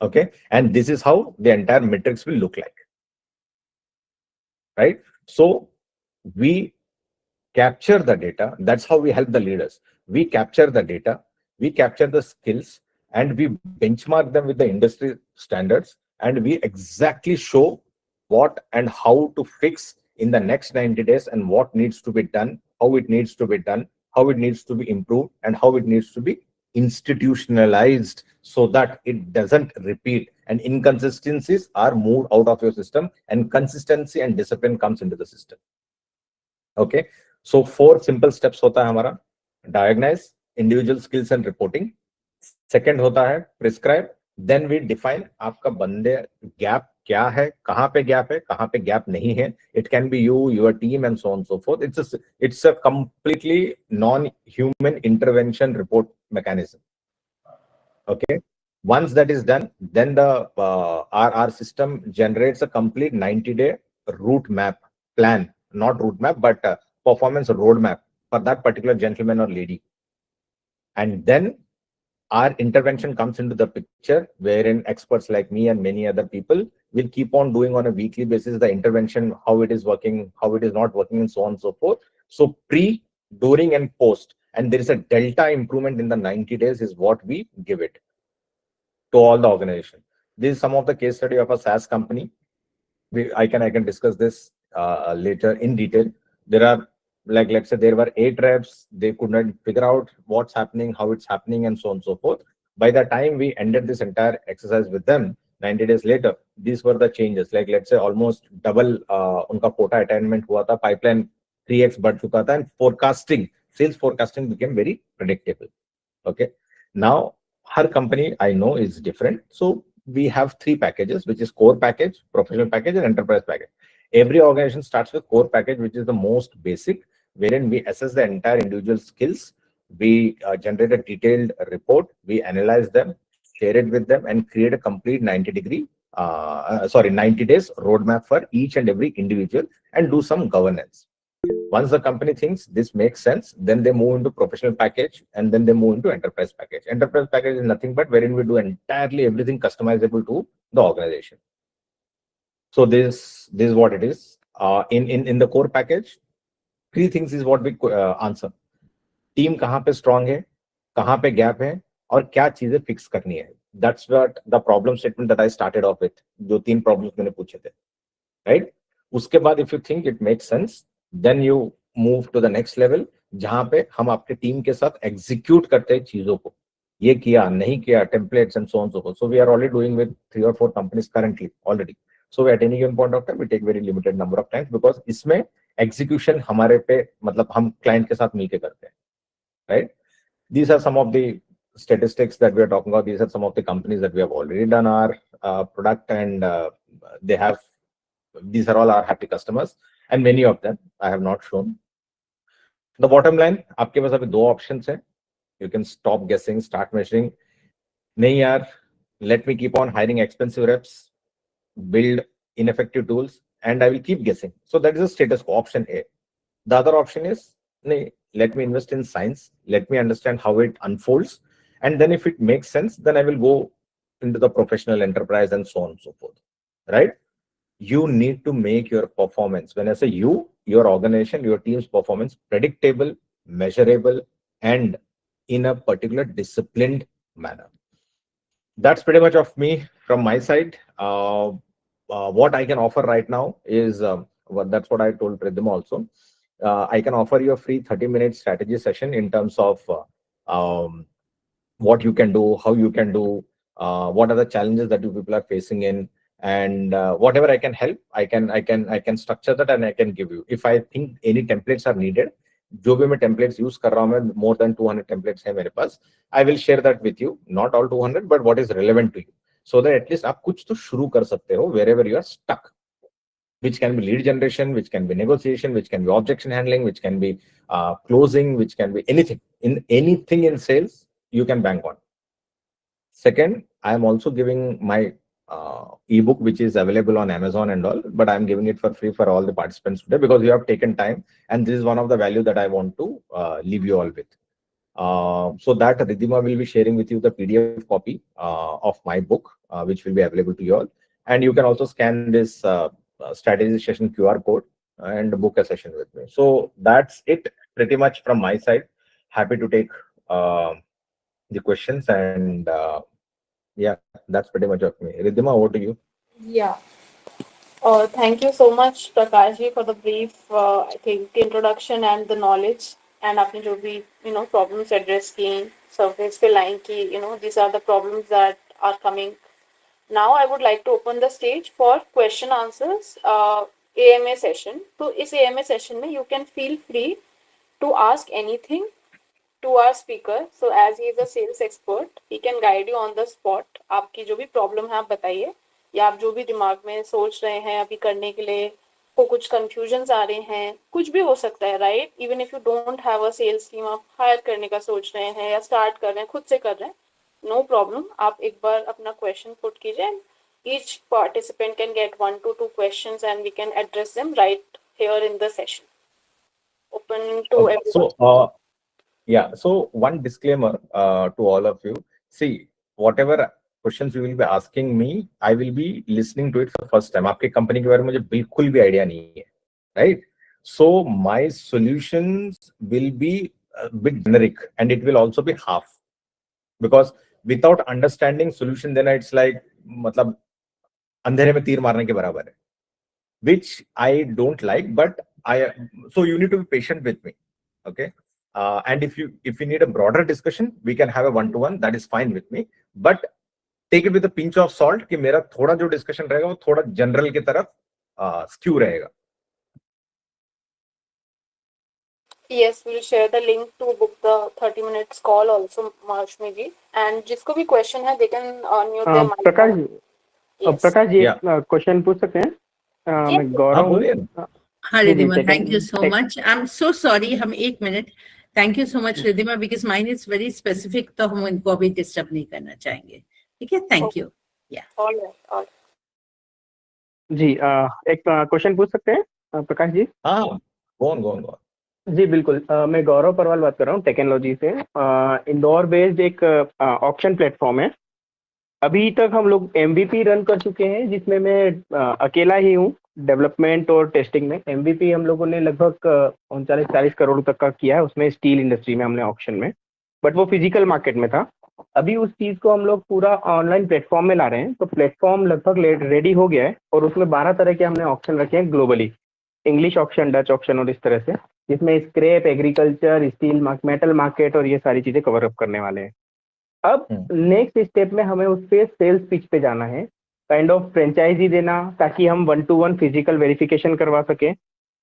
Okay, and this is how the entire matrix will look like, right? So we capture the data. That's how we help the leaders. We capture the data, we capture the skills, and we benchmark them with the industry standards, and we exactly show what and how to fix in the next 90 days and what needs to be done, how it needs to be done, how it needs to be improved, and how it needs to be institutionalized so that it doesn't repeat and inconsistencies are moved out of your system and consistency and discipline comes into the system. Okay, so 4 simple steps होता है हमारा. Diagnose individual skills and reporting. Second होता है prescribe. Then we define आपका बंदे gap क्या है, कहाँ पे gap है, कहाँ पे gap नहीं है. It can be you, your team, and so on and so forth. It's a completely non-human intervention report mechanism. Okay, once that is done, then the our system generates a complete 90-day route map plan, not route map, but performance roadmap for that particular gentleman or lady. And then our intervention comes into the picture, wherein experts like me and many other people will keep on doing on a weekly basis the intervention, how it is working, how it is not working, and so on and so forth. So pre, during, and post, and there is a delta improvement in the 90 days is what we give it to all the organization. This is some of the case study of a SaaS company. I can discuss this later in detail. There are, like, let's say there were 8 reps, they could not figure out what's happening, how it's happening, and so on and so forth. By the time we ended this entire exercise with them, 90 days later, these were the changes. Like, let's say almost double unka quota attainment hua tha, pipeline 3x बढ़ चुका था, and forecasting, sales forecasting became very predictable. Okay, now her company I know is different. So we have 3 packages, which is core package, professional package, and enterprise package. Every organization starts with core package, which is the most basic, wherein we assess the entire individual skills. We generate a detailed report, we analyze them, share it with them, and create a complete 90 days roadmap for each and every individual, and do some governance. Once the company thinks this makes sense, then they move into professional package, and then they move into enterprise package. Enterprise package is nothing but wherein we do entirely everything customizable to the organization. So this is what it is. In the core package, 3 things is what we answer. Team कहाँ पे strong है, कहाँ पे gap है, और क्या चीजें fix करनी है. That's what the problem statement that I started off with. जो 3 problems मैंने पूछे थे, right? उसके बाद if you think it makes sense, then you move to the next level, जहाँ पे हम आपके टीम के साथ execute करते हैं चीजों को. ये किया, नहीं किया, templates and so on so forth. So we are already doing with 3 or 4 companies currently already. So at any given point of time, we take very limited number of times because इसमें execution हमारे पे, मतलब हम client के साथ मिलके करते हैं, right? These are some of the statistics that we are talking about. These are some of the companies that we have already done our product, and they have, these are all our happy customers, and many of them I have not shown. The bottom line, आपके पास अभी 2 options हैं. You can stop guessing, start measuring. नहीं यार, let me keep on hiring expensive reps, build ineffective tools, and I will keep guessing. So that is the status quo, option A. The other option is, let me invest in science, let me understand how it unfolds, and then if it makes sense, then I will go into the professional enterprise and so on and so forth, right? you need to make your performance, when I say you, your organization, your team's performance, predictable, measurable, and in a particular disciplined manner. That's pretty much of me from my side. What I can offer right now is that's what I told Rhythm also. I can offer you a free 30-minute strategy session in terms of what you can do, how you can do, what are the challenges that you people are facing in, and whatever I can help, I can structure that and I can give you. If I think any templates are needed, जो भी मैं templates use कर रहा हूँ मैं, more than 200 templates है मेरे पास, I will share that with you. Not all 200, but what is relevant to you, so that at least आप कुछ तो शुरू कर सकते हो wherever you are stuck. Which can be lead generation, which can be negotiation, which can be objection handling, which can be closing, which can be anything. In anything in sales, you can bank on. Second, I am also giving my ebook, which is available on Amazon and all, but I'm giving it for free for all the participants today because you have taken time, and this is one of the value that I want to leave you all with. So that Ridhima will be sharing with you the PDF copy of my book, which will be available to you all, and you can also scan this strategy session QR code and book a session with me. So that's it pretty much from my side. Happy to take the questions, and yeah, that's pretty much of me. Ridhima, over to you. Yeah. Thank you so much, Prakash ji, for the brief, I think, introduction and the knowledge. And आपने जो भी, problems address की, surface पे line की, these are the problems that are coming. Now I would like to open the stage for question answers AMA session. So इस AMA session में you can feel free to ask anything to our speaker. So as he is a sales expert, he can guide you on the spot. आपकी जो भी problem है आप बताइए, या आप जो भी दिमाग में सोच रहे हैं अभी करने के लिए, को कुछ confusions आ रहे हैं, कुछ भी हो सकता है, right? Even if you don't have a sales team, आप hire करने का सोच रहे हैं या start कर रहे हैं, खुद से कर रहे हैं, no problem. आप एक बार अपना question put कीजिए. Each participant can get 1 to 2 questions and we can address them right here in the session. Open to Okay, everyone. so yeah, so one disclaimer to all of you. See, whatever questions you will be asking me, I will be listening to it for the first time. आपके company के बारे में मुझे बिल्कुल भी idea नहीं है, right? So my solutions will be a bit generic and it will also be half, because without understanding solution, then it's like मतलब अंधेरे में तीर मारने के बराबर है, which I don't like, but so you need to be patient with me, okay? And if you need a broader discussion, we can have a one-to-one. That is fine with me. But take it with a pinch of salt कि मेरा थोड़ा जो discussion रहेगा वो थोड़ा general की तरफ skew रहेगा. Yes, we'll share the link to book the 30 minutes call also, Mahashmi ji. And जिसको भी question है, they can unmute their mic. Prakash ji, Yes. Prakash ji, Yeah. एक क्वेश्चन पूछ सकते हैं? Yeah. मैं गौरव बोलिए. हाँ जी, Ridhima, second- thank you so much. I'm so sorry, हम एक minute. Thank you so much Ridhima, because mine is very specific, तो हम इनको अभी डिस्टर्ब नहीं करना चाहेंगे. ठीक है, thank you. All right. जी, एक क्वेश्चन पूछ सकते हैं प्रकाश जी? हाँ, go on. जी बिल्कुल, मैं गौरव परवाल बात कर रहा हूँ टेक्नोलॉजी से. इंदौर बेस्ड एक ऑक्शन प्लेटफॉर्म है. अभी तक हम लोग MVP रन कर चुके हैं, जिसमें मैं अकेला ही हूँ डेवलपमेंट और टेस्टिंग में. MVP हम लोगों ने लगभग 39-40 करोड़ तक का किया है, उसमें स्टील इंडस्ट्री में हमने ऑक्शन में, बट वो फिजिकल मार्केट में था. अभी उस चीज़ को हम लोग पूरा ऑनलाइन प्लेटफॉर्म में ला रहे हैं. तो प्लेटफॉर्म लगभग रेडी हो गया है और उसमें 12 तरह के हमने ऑक्शन रखे हैं globally, English auction, Dutch auction और इस तरह से, जिसमें scrap, agriculture, steel, metal market और ये सारी चीज़ें कवर अप करने वाले हैं. अब नेक्स्ट स्टेप में हमें उस पे सेल्स पिच पे जाना है, काइंड ऑफ फ्रेंचाइजी देना, ताकि हम 1-to-1 फिजिकल वेरिफिकेशन करवा सकें.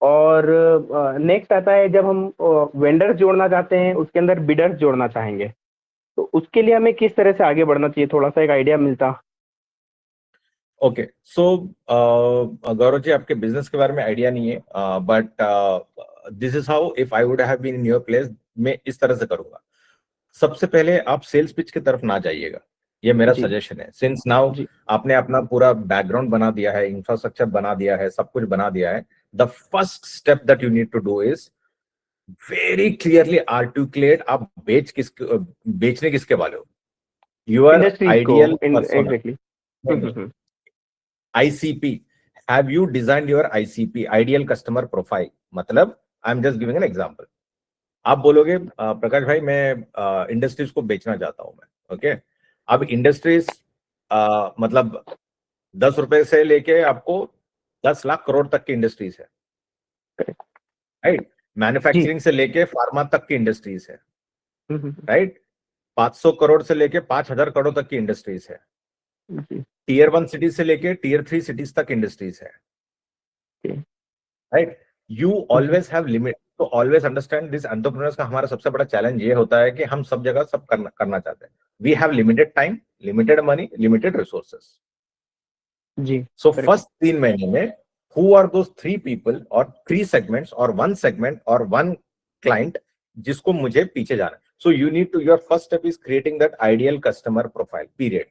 और नेक्स्ट आता है जब हम वेंडर्स जोड़ना चाहते हैं, उसके अंदर बिडर्स जोड़ना चाहेंगे, तो उसके लिए हमें किस तरह से आगे बढ़ना चाहिए, थोड़ा सा एक आइडिया मिलता. ओके, सो गौरव जी, आपके बिजनेस के बारे में आइडिया नहीं है, but this is how if I would have been in your place, मैं इस तरह से करूंगा. सबसे पहले आप सेल्स पिच की तरफ ना जाइएगा, ये मेरा सजेशन है. सिंस नाउ आपने अपना पूरा बैकग्राउंड बना दिया है, इंफ्रास्ट्रक्चर बना दिया है, सब कुछ बना दिया है, the first step that you need to do is very clearly articulate आप बेचने किसके वाले हो. Your ideal exactly. ICP, have you designed your ICP, ideal customer profile? मतलब I am just giving an example. आप बोलोगे प्रकाश भाई मैं इंडस्ट्रीज को बेचना चाहता हूं मैं, ओके। अब इंडस्ट्रीज मतलब 10 रुपए से लेके आपको 10 लाख करोड़ तक की इंडस्ट्रीज है, राइट। मैन्युफैक्चरिंग से लेके फार्मा तक की इंडस्ट्रीज है, राइट। 500 करोड़ से लेके 5,000 करोड़ तक की इंडस्ट्रीज है। टीयर 1 सिटीज से लेके टीयर 3 सिटीज तक इंडस्ट्रीज है, right. You always have limit. तो ऑलवेज अंडरस्टैंड दिस, एंटरप्रेन्योर्स का हमारा सबसे बड़ा चैलेंज ये होता है कि हम सब जगह सब करना चाहते हैं। We have limited time, limited money, limited resources. जी सो फर्स्ट 3 महीने में हु आर दोस 3 पीपल और 3 सेगमेंट्स और 1 सेगमेंट और 1 क्लाइंट जिसको मुझे पीछे जाना है। So you need to, your first step is creating that ideal customer profile, period.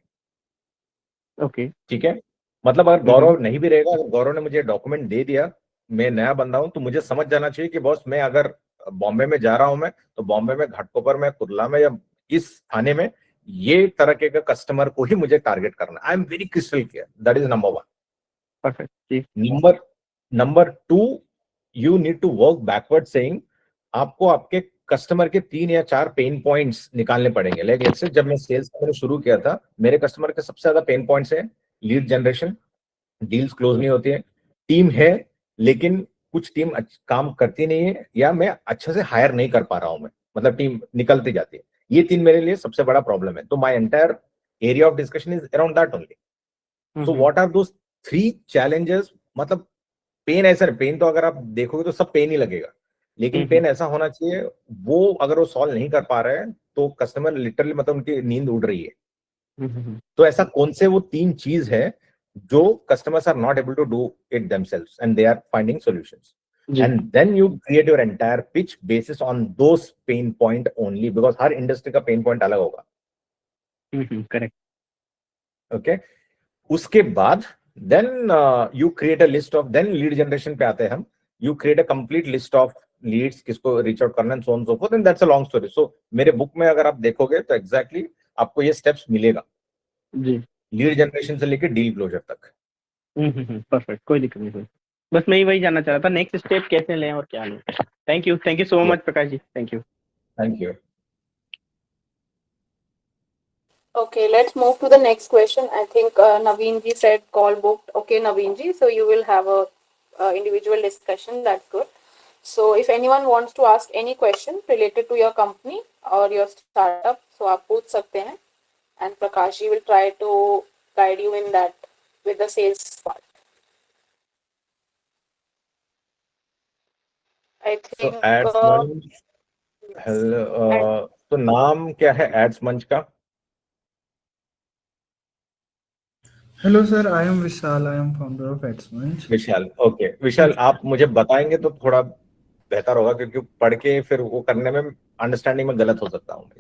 Okay. ठीक है। मतलब अगर गौरव नहीं भी रहेगा, अगर गौरव ने मुझे डॉक्यूमेंट दे दिया, मैं नया बंदा हूं, तो मुझे समझ जाना चाहिए कि बॉस मैं अगर बॉम्बे में जा रहा हूं मैं, तो बॉम्बे में घाटकोपर में, कुर्ला में या इस थाने में ये तरह के कस्टमर को ही मुझे टारगेट करना। I am very crystal clear, that is number 1। Perfect जी। Number 2, you need to work backward saying, आपको आपके कस्टमर के 3 या 4 पेन पॉइंट्स निकालने पड़ेंगे। लेकिन से जब मैं सेल्स मैंने शुरू किया था, मेरे कस्टमर के सबसे ज्यादा पेन पॉइंट्स है लीड जनरेशन, डील्स क्लोज नहीं होती है, टीम है लेकिन कुछ टीम काम करती नहीं है, या मैं अच्छे से हायर नहीं कर पा रहा हूं मैं, मतलब टीम निकलती जाती है। ये 3 मेरे लिए सबसे बड़ा प्रॉब्लम है। तो my entire area of discussion is around that only. So what are those 3 challenges? मतलब पेन ऐसा, पेन तो अगर आप देखोगे तो सब पेन ही लगेगा, लेकिन पेन ऐसा होना चाहिए, वो अगर वो सॉल्व नहीं कर पा रहे हैं तो कस्टमर लिटरली मतलब उनकी नींद उड़ रही है। तो ऐसा कौन से वो 3 चीज है जो customers are not able to do it themselves and they are finding solutions, and then you create your entire pitch basis on those pain point only, because her industry का pain point अलग होगा। Correct. okay, उसके बाद then you create a list of, then lead generation पे आते हैं हम, you create a complete list of leads, किसको reach out करना and so on so forth, and that's a long story। so मेरे book में अगर आप देखोगे तो exactly आपको ये steps मिलेगा जी। लीड जनरेशन से लेके डील क्लोजर तक। परफेक्ट, कोई दिक्कत नहीं। बस मैं वही जानना चाह रहा था, नेक्स्ट स्टेप कैसे लें और क्या लें। Thank you so much Prakash ji, thank you. Thank you. Okay, let's move to the next question. I think Naveen ji said call booked. Okay, Naveen ji, so you will have a individual discussion. That's good. So if anyone wants to ask any question related to your company or your startup, so आप पूछ सकते हैं, and Prakash ji will try to guide you in that with the sales part. I So think ads मंच, hello, तो नाम क्या है ads मंच का? Hello, sir. I am Vishal. I am founder of AdsMunch. Vishal. Okay Vishal, आप मुझे बताएंगे तो थोड़ा बेहतर होगा, क्योंकि पढ़ के फिर वो करने में अंडरस्टैंडिंग में गलत हो सकता हूँ।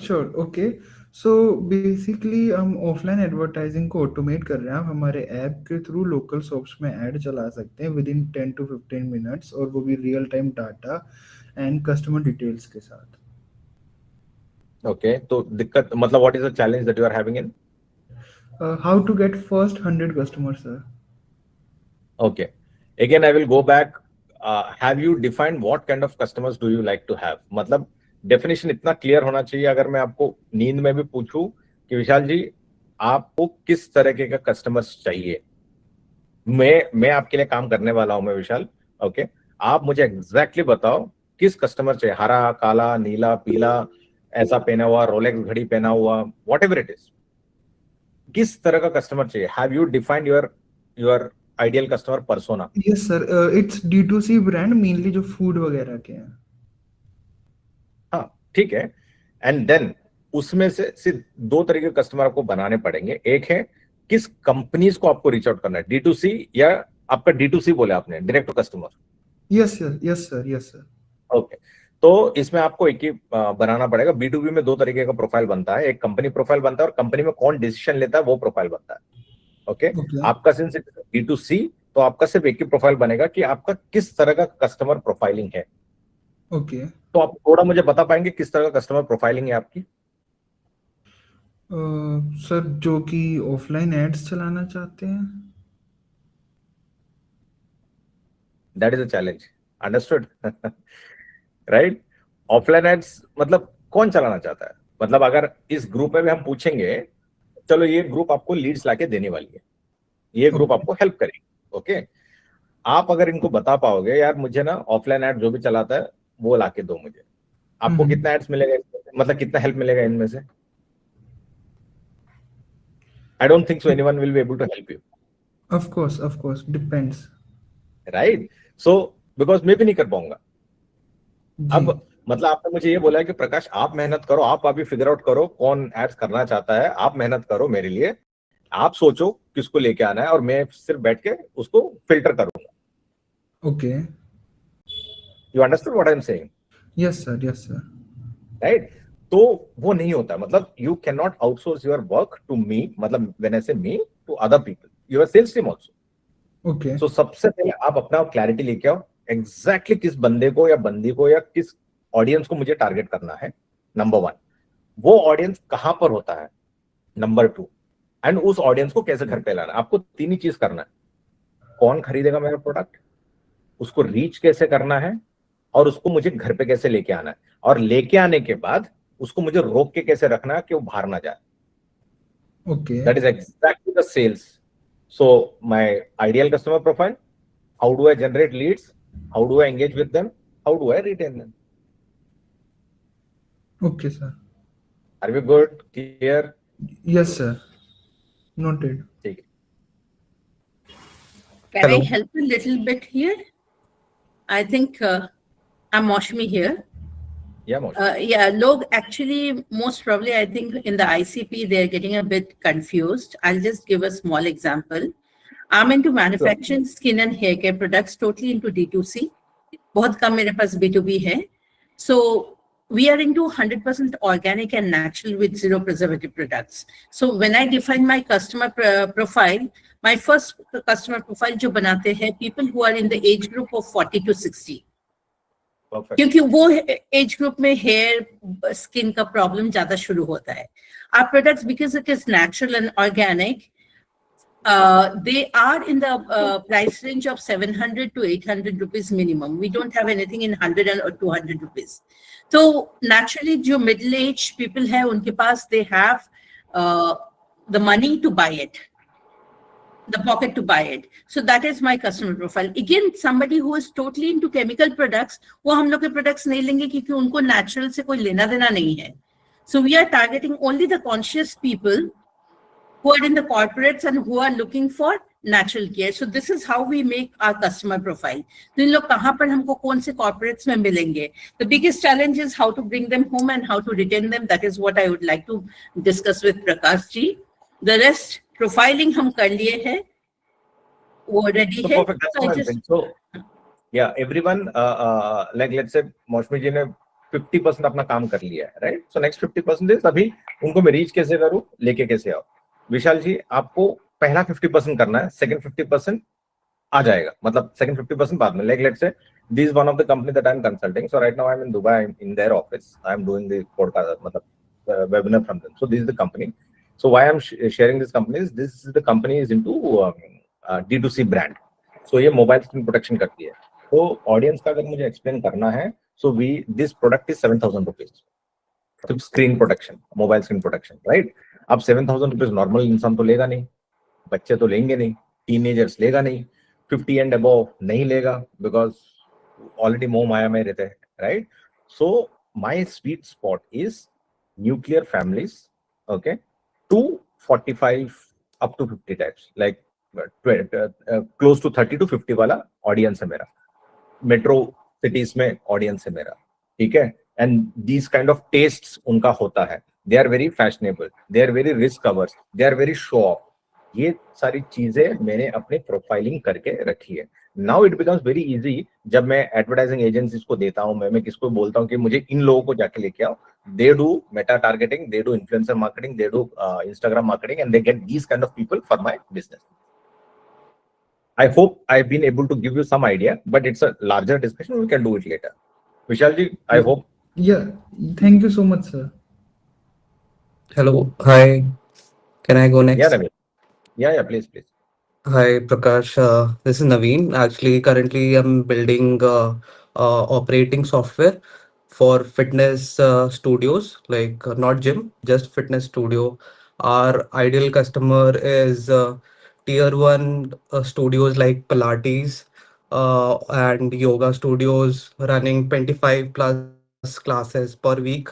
Sure. Okay. So basically हम ऑफलाइन एडवर्टाइजिंग को ऑटोमेट कर रहे हैं। आप हमारे ऐप के थ्रू लोकल शॉप्स में ऐड चला सकते हैं विद इन 10 to 15 मिनट्स, और वो भी real time data and customer details के साथ। ओके, तो दिक्कत मतलब what is the challenge that you are having in? How to get first 100 customers, sir? Okay, again I will go back. Have you defined what kind of customers do you like to have? मतलब definition इतना clear होना चाहिए। अगर मैं आपको नींद में भी पूछूं कि विशाल जी आपको किस तरह के का कस्टमर्स चाहिए, मैं आपके लिए काम करने वाला हूं मैं विशाल। ओके, आप मुझे एग्जैक्टली बताओ किस कस्टमर चाहिए, हरा, काला, नीला, पीला, ऐसा पहना हुआ, रोलेक्स घड़ी पहना हुआ, वॉट एवर इट इज, किस तरह का कस्टमर चाहिए? Have you defined your ideal customer persona? Yes sir, it's D2C brand, mainly जो फूड वगैरह के हैं। हाँ ठीक है। एंड देन उसमें से सिर्फ 2 तरीके के कस्टमर आपको बनाने पड़ेंगे। एक है किस कंपनीज को आपको रीच आउट करना है, D2C या आपका D2C बोले आपने, direct to customer? Yes sir. Okay, तो इसमें आपको एक ही बनाना पड़ेगा। B2B में 2 तरीके का प्रोफाइल बनता है, एक कंपनी प्रोफाइल बनता है और कंपनी में कौन डिसीजन लेता है वो प्रोफाइल बनता है। ओके, आपका सिंस B2C तो आपका सिर्फ एक ही प्रोफाइल बनेगा कि आपका किस तरह का कस्टमर प्रोफाइलिंग है। ओके तो आप थोड़ा मुझे बता पाएंगे किस तरह का कस्टमर प्रोफाइलिंग है आपकी? सर जो कि ऑफलाइन एड्स चलाना चाहते हैं। That is a challenge. Understood? Right? Offline ads मतलब कौन चलाना चाहता है? मतलब अगर इस ग्रुप में भी हम पूछेंगे, चलो ये ग्रुप आपको लीड्स लाके देने वाली है, ये ग्रुप Okay. आपको हेल्प करेगी, ओके? आप अगर इनको बता पाओगे यार मुझे ना ऑफलाइन एड जो भी चलाता है वो लाके दो मुझे, आपको कितना एड्स मिलेगा इनमें से? मतलब कितना हेल्प मिलेगा इनमें से? I don't think so anyone will be able to help you, Of course, depends. Right? So because मैं भी नहीं कर पाऊंगा। जी अब मतलब आपने मुझे ये बोला है कि प्रकाश आप मेहनत करो, आप अभी फिगर आउट करो कौन एड्स करना चाहता है, आप मेहनत करो मेरे लिए, आप सोचो किसको लेके आना है और मैं सिर्फ बैठ के उसको फिल्टर करूंगा। Okay. You understand what I am saying, Yes sir, right? तो वो नहीं होता, मतलब you can not outsource your work to me, मतलब when I say me to other people, your sales team also. Okay. So सबसे पहले आप अपना क्लैरिटी लेके आओ एग्जैक्टली किस बंदे को या बंदी को या किस ऑडियंस को मुझे टारगेट करना है, नंबर 1। वो ऑडियंस कहां पर होता है, नंबर 2। एंड उस ऑडियंस को कैसे घर पे लाना है। आपको 3 ही चीज करना है, कौन खरीदेगा मेरा प्रोडक्ट, उसको रीच कैसे करना है, और उसको मुझे घर पे कैसे लेके आना है, और लेके आने के बाद उसको मुझे रोक के कैसे रखना है कि वो बाहर ना जाए। Okay. That is exactly the sales. So my ideal customer profile, how do I generate leads, how do I engage with them, how do I retain them? Okay sir. Are we good, clear? Yes sir. Noted. ठीक है। Can I Hello. help a little bit here? I think I'm Moshmi here. Yeah, Moshe. Yeah, log actually, most probably, I think in the ICP, they're getting a bit confused. I'll just give a small example. I'm into manufacturing skin and hair care products, totally into D2C. बहुत कम मेरे पास B2B है. So we are into 100% organic and natural with zero preservative products. So when I define my customer profile, my first customer profile जो बनाते हैं people who are in the age group of 40 to 60. Perfect. क्योंकि वो age group में hair skin का problem ज्यादा शुरू होता है. Our products, because it is natural and organic, they are in the price range of 700 to 800 rupees minimum. We don't have anything in 100 or 200 rupees. So naturally, जो middle age people है उनके पास they have the money to buy it, the pocket to buy it. So that is my customer profile. Again, somebody who is totally into chemical products, वो हम लोग के products नहीं लेंगे क्योंकि उनको natural से कोई लेना देना नहीं है. So we are targeting only the conscious people who are in the corporates and who are looking for natural care. So this is how we make our customer profile. तो इन लोग कहाँ पर हमको कौन से corporates में मिलेंगे? The biggest challenge is how to bring them home and how to retain them. That is what I would like to discuss with Prakash ji. The rest profiling हम कर लिए हैं, वो ready So है. perfect. That's So I what I'm just saying. So yeah, everyone like let's say मौसमी जी ने 50% अपना काम कर लिया है, right? So next 50% is अभी उनको मैं रीच कैसे करूँ, लेके कैसे आओ. विशाल जी आपको पहला 50% करना है, सेकंड 50% आ जाएगा, मतलब सेकंड 50% बाद में. Like let's say this is one of the company that I'm consulting. So right now I'm in Dubai, I'm in their office. I'm doing the podcast, मतलब webinar from them. So this is the company. So why I'm sharing this company is this is the company is into D2C brand. So ये mobile screen protection करती है. तो audience का अगर मुझे explain करना है, so we this product is 7,000 rupees. तो screen protection, mobile screen protection, right? अब 7,000 रुपीज नॉर्मल इंसान तो लेगा नहीं, बच्चे तो लेंगे नहीं, टीनेजर्स लेगा नहीं, 50 एंड अबव नहीं लेगा, बिकॉज ऑलरेडी मोह माया में रहते हैं, right? So my sweet spot is nuclear families, okay, 245 up to 50 types, like close to 30 to 50 वाला ऑडियंस है मेरा. मेट्रो सिटीज में ऑडियंस है मेरा, ठीक है? And these kind of tests उनका होता है. They are very fashionable, they are very risk averse, they are very show off. ये सारी चीजें मैंने अपने प्रोफाइलिंग करके रखी है. Now it becomes very easy. जब मैं एडवर्टाइजिंग एजेंसीज को देता हूं, मैं किसको बोलता हूं कि मुझे इन लोगों को जाके लेके आओ, they do Meta targeting, they do influencer marketing, they do Instagram marketing, and they get these kind of people for my business. I hope I've been able to give you some idea, but it's a larger discussion. We can do it later. Vishal ji, I hope. Yeah, thank you so much sir. Hello, hi. Can I go next? Yeah, Ravi. Yeah, please. Hi, Prakash. This is Naveen. Actually, currently, I'm building operating software for fitness studios, like not gym, just fitness studio. Our ideal customer is tier one studios like Pilates and yoga studios running 25 plus classes per week.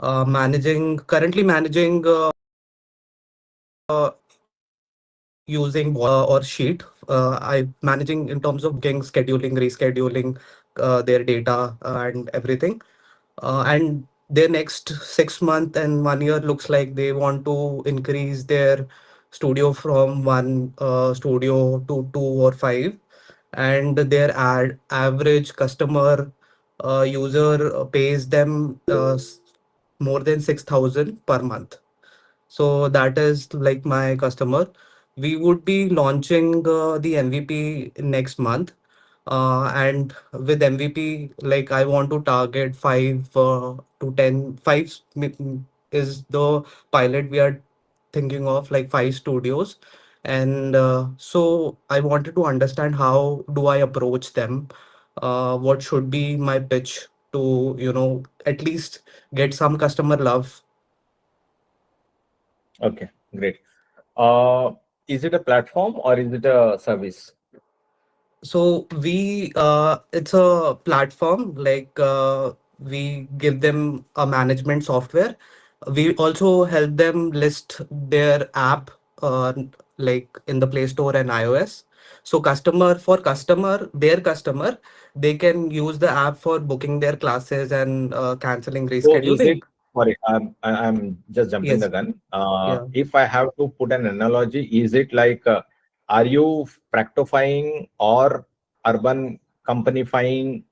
Currently managing using or sheet. I managing in terms of booking, scheduling, rescheduling their data and everything. And their next 6 month and 1 year looks like they want to increase their studio from one studio to two or five, and their average customer user pays them more than 6,000 per month. So that is like my customer. We would be launching the MVP next month. And with MVP, like I want to target 5 to 10. Is the pilot we are thinking of, like 5 studios. And so I wanted to understand how do I approach them? What should be my pitch to, at least get some customer love. Okay, great. Uh, is it a platform or is it a service? So it's a platform, like we give them a management software. We also help them list their app, like in the Play Store and iOS. So their customer, they can use the app for booking their classes and canceling, So is it, rescheduling. sorry, I'm just jumping the Yes, gun. yeah. If I have to put an analogy, is it like, are you practifying or urban companyifying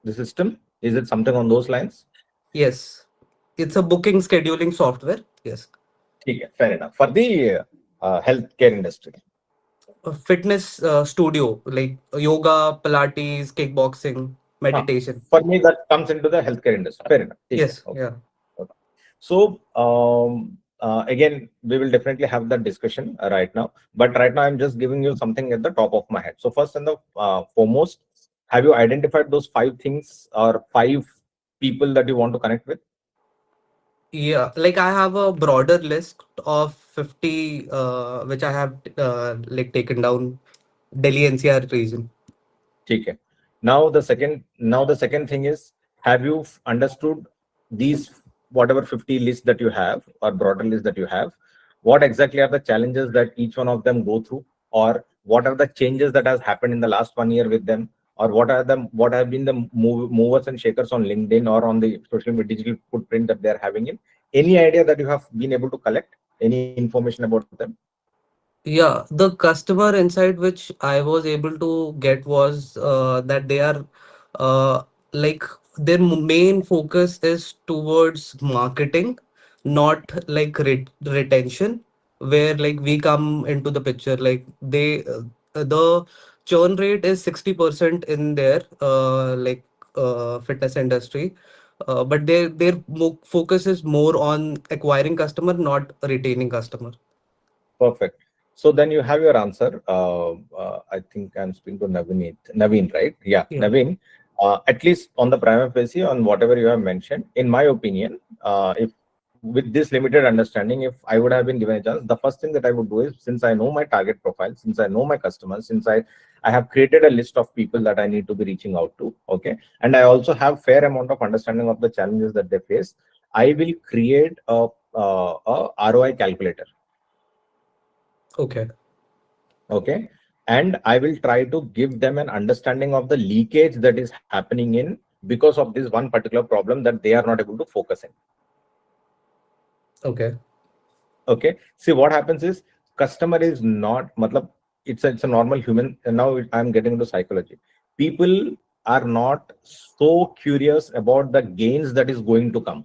the system? Is it something on those lines? Yes. It's a booking scheduling software. Yes. Okay, fair enough. For the healthcare industry. A fitness studio like yoga, Pilates, kickboxing, Huh. meditation. For me, that comes into the healthcare industry. Fair enough. Okay. Yes, yeah. Okay. So again, we will definitely have that discussion right now. But right now, I'm just giving you something at the top of my head. So first and the foremost, have you identified those 5 things or 5 people that you want to connect with? Yeah, like I have a broader list of 50 which I have like taken down. Delhi NCR region. Okay. Now the second thing is, have you understood these whatever 50 lists that you have or broader list that you have? What exactly are the challenges that each one of them go through, or what are the changes that has happened in the last 1 year with them, or what have been the movers and shakers on LinkedIn or on the social media digital footprint that they are having in? Any idea that you have been able to collect? Any information about them? Yeah, the customer insight which I was able to get was that they are uh, like their main focus is towards marketing, not like retention, where like we come into the picture. Like the churn rate is 60% in their fitness industry, but their focus is more on acquiring customer, not retaining customer. Perfect. So then you have your answer. I think I'm speaking to Naveen. Naveen, right? Yeah, Yeah. Naveen. At least on the prima facie, on whatever you have mentioned, in my opinion, if with this limited understanding, if I would have been given a chance, the first thing that I would do is, since I know my target profile, since I know my customers, since I have created a list of people that I need to be reaching out to, okay, and I also have fair amount of understanding of the challenges that they face, I will create a ROI calculator. Okay. Okay, and I will try to give them an understanding of the leakage that is happening in because of this one particular problem that they are not able to focus in. Okay. Okay, see what happens is, customer is not matlab, it's a normal human, and now I'm getting into psychology. People are not so curious about the gains that is going to come,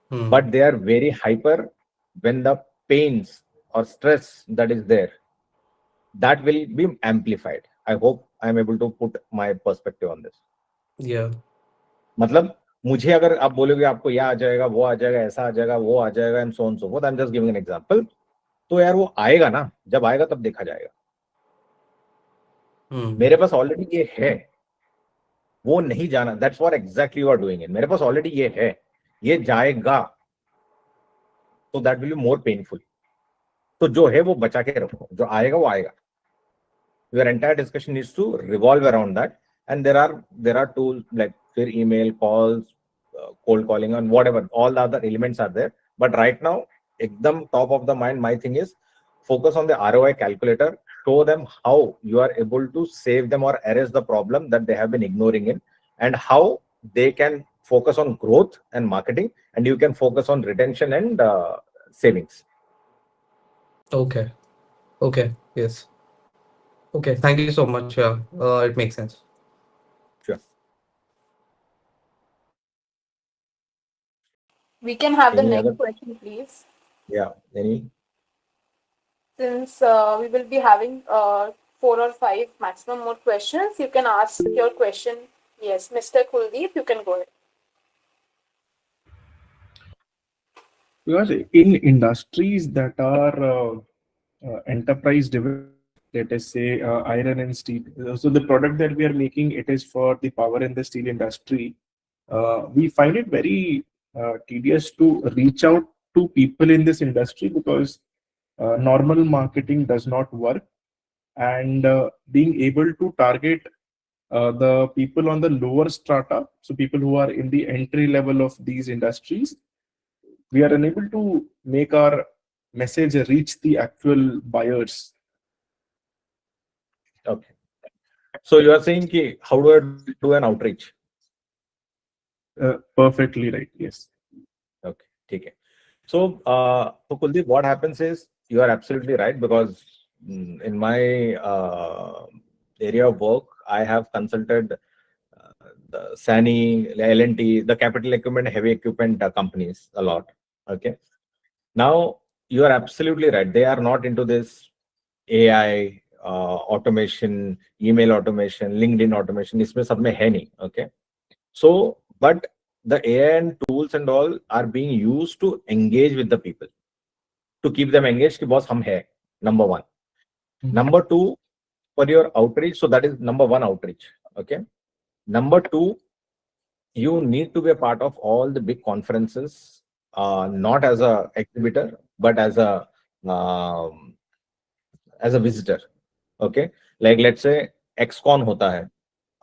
Hmm. but they are very hyper when the pains or stress that is there, that will be amplified. I hope I'm able to put my perspective on this. Yeah. मतलब मुझे अगर आप बोलोगे आपको यह आ जाएगा, वो आ जाएगा, ऐसा आ जाएगा, वो आ जाएगा, and so on so fourth, I am just giving an example. तो यार वो आएगा ना, जब आएगा तब देखा जाएगा। मेरे पास ऑलरेडी ये है, वो नहीं जाना, that's what exactly you are doing it. मेरे पास ऑलरेडी ये है, ये जाएगा, तो that will be more painful. तो जो है वो बचा के रखो, जो आएगा वो आएगा। Your entire discussion needs to revolve around that, and there are tools like your email calls, cold calling, and whatever, all the other elements are there. But right now, ekdam top of the mind, my thing is focus on the ROI calculator. Show them how you are able to save them or erase the problem that they have been ignoring in, and how they can focus on growth and marketing, and you can focus on retention and savings. Okay. Okay. Yes. Okay. Thank you so much. Yeah. It makes sense. Sure. We can have the Any next other? question, please. Yeah. Any? Since we will be having 4 or 5 maximum more questions, you can ask your question. Yes, Mr. Kuldeep, you can go ahead. Because in industries that are enterprise driven, let us say iron and steel. So the product that we are making, it is for the power and the steel industry. We find it very tedious to reach out to people in this industry because normal marketing does not work, and being able to target the people on the lower strata, so people who are in the entry level of these industries, we are unable to make our message reach the actual buyers. Okay. So you are saying ki, how do I do an outreach? Perfectly right. Yes. Okay. Okay. So, Kuldeep, what happens is you are absolutely right, because in my area of work, I have consulted the SANI, L&T, the capital equipment, heavy equipment companies a lot. Okay. Now, you are absolutely right. They are not into this AI, automation, email automation, LinkedIn automation. इसमें सब में है नहीं. Okay. So, but the AI and tools and all are being used to engage with the people, to keep them engaged. कि boss हम है, number one. Number two, for your outreach. So that is number one, outreach. Okay. Number two, you need to be a part of all the big conferences, not as a exhibitor, but um, as a visitor. Okay. Like let's say XCon hota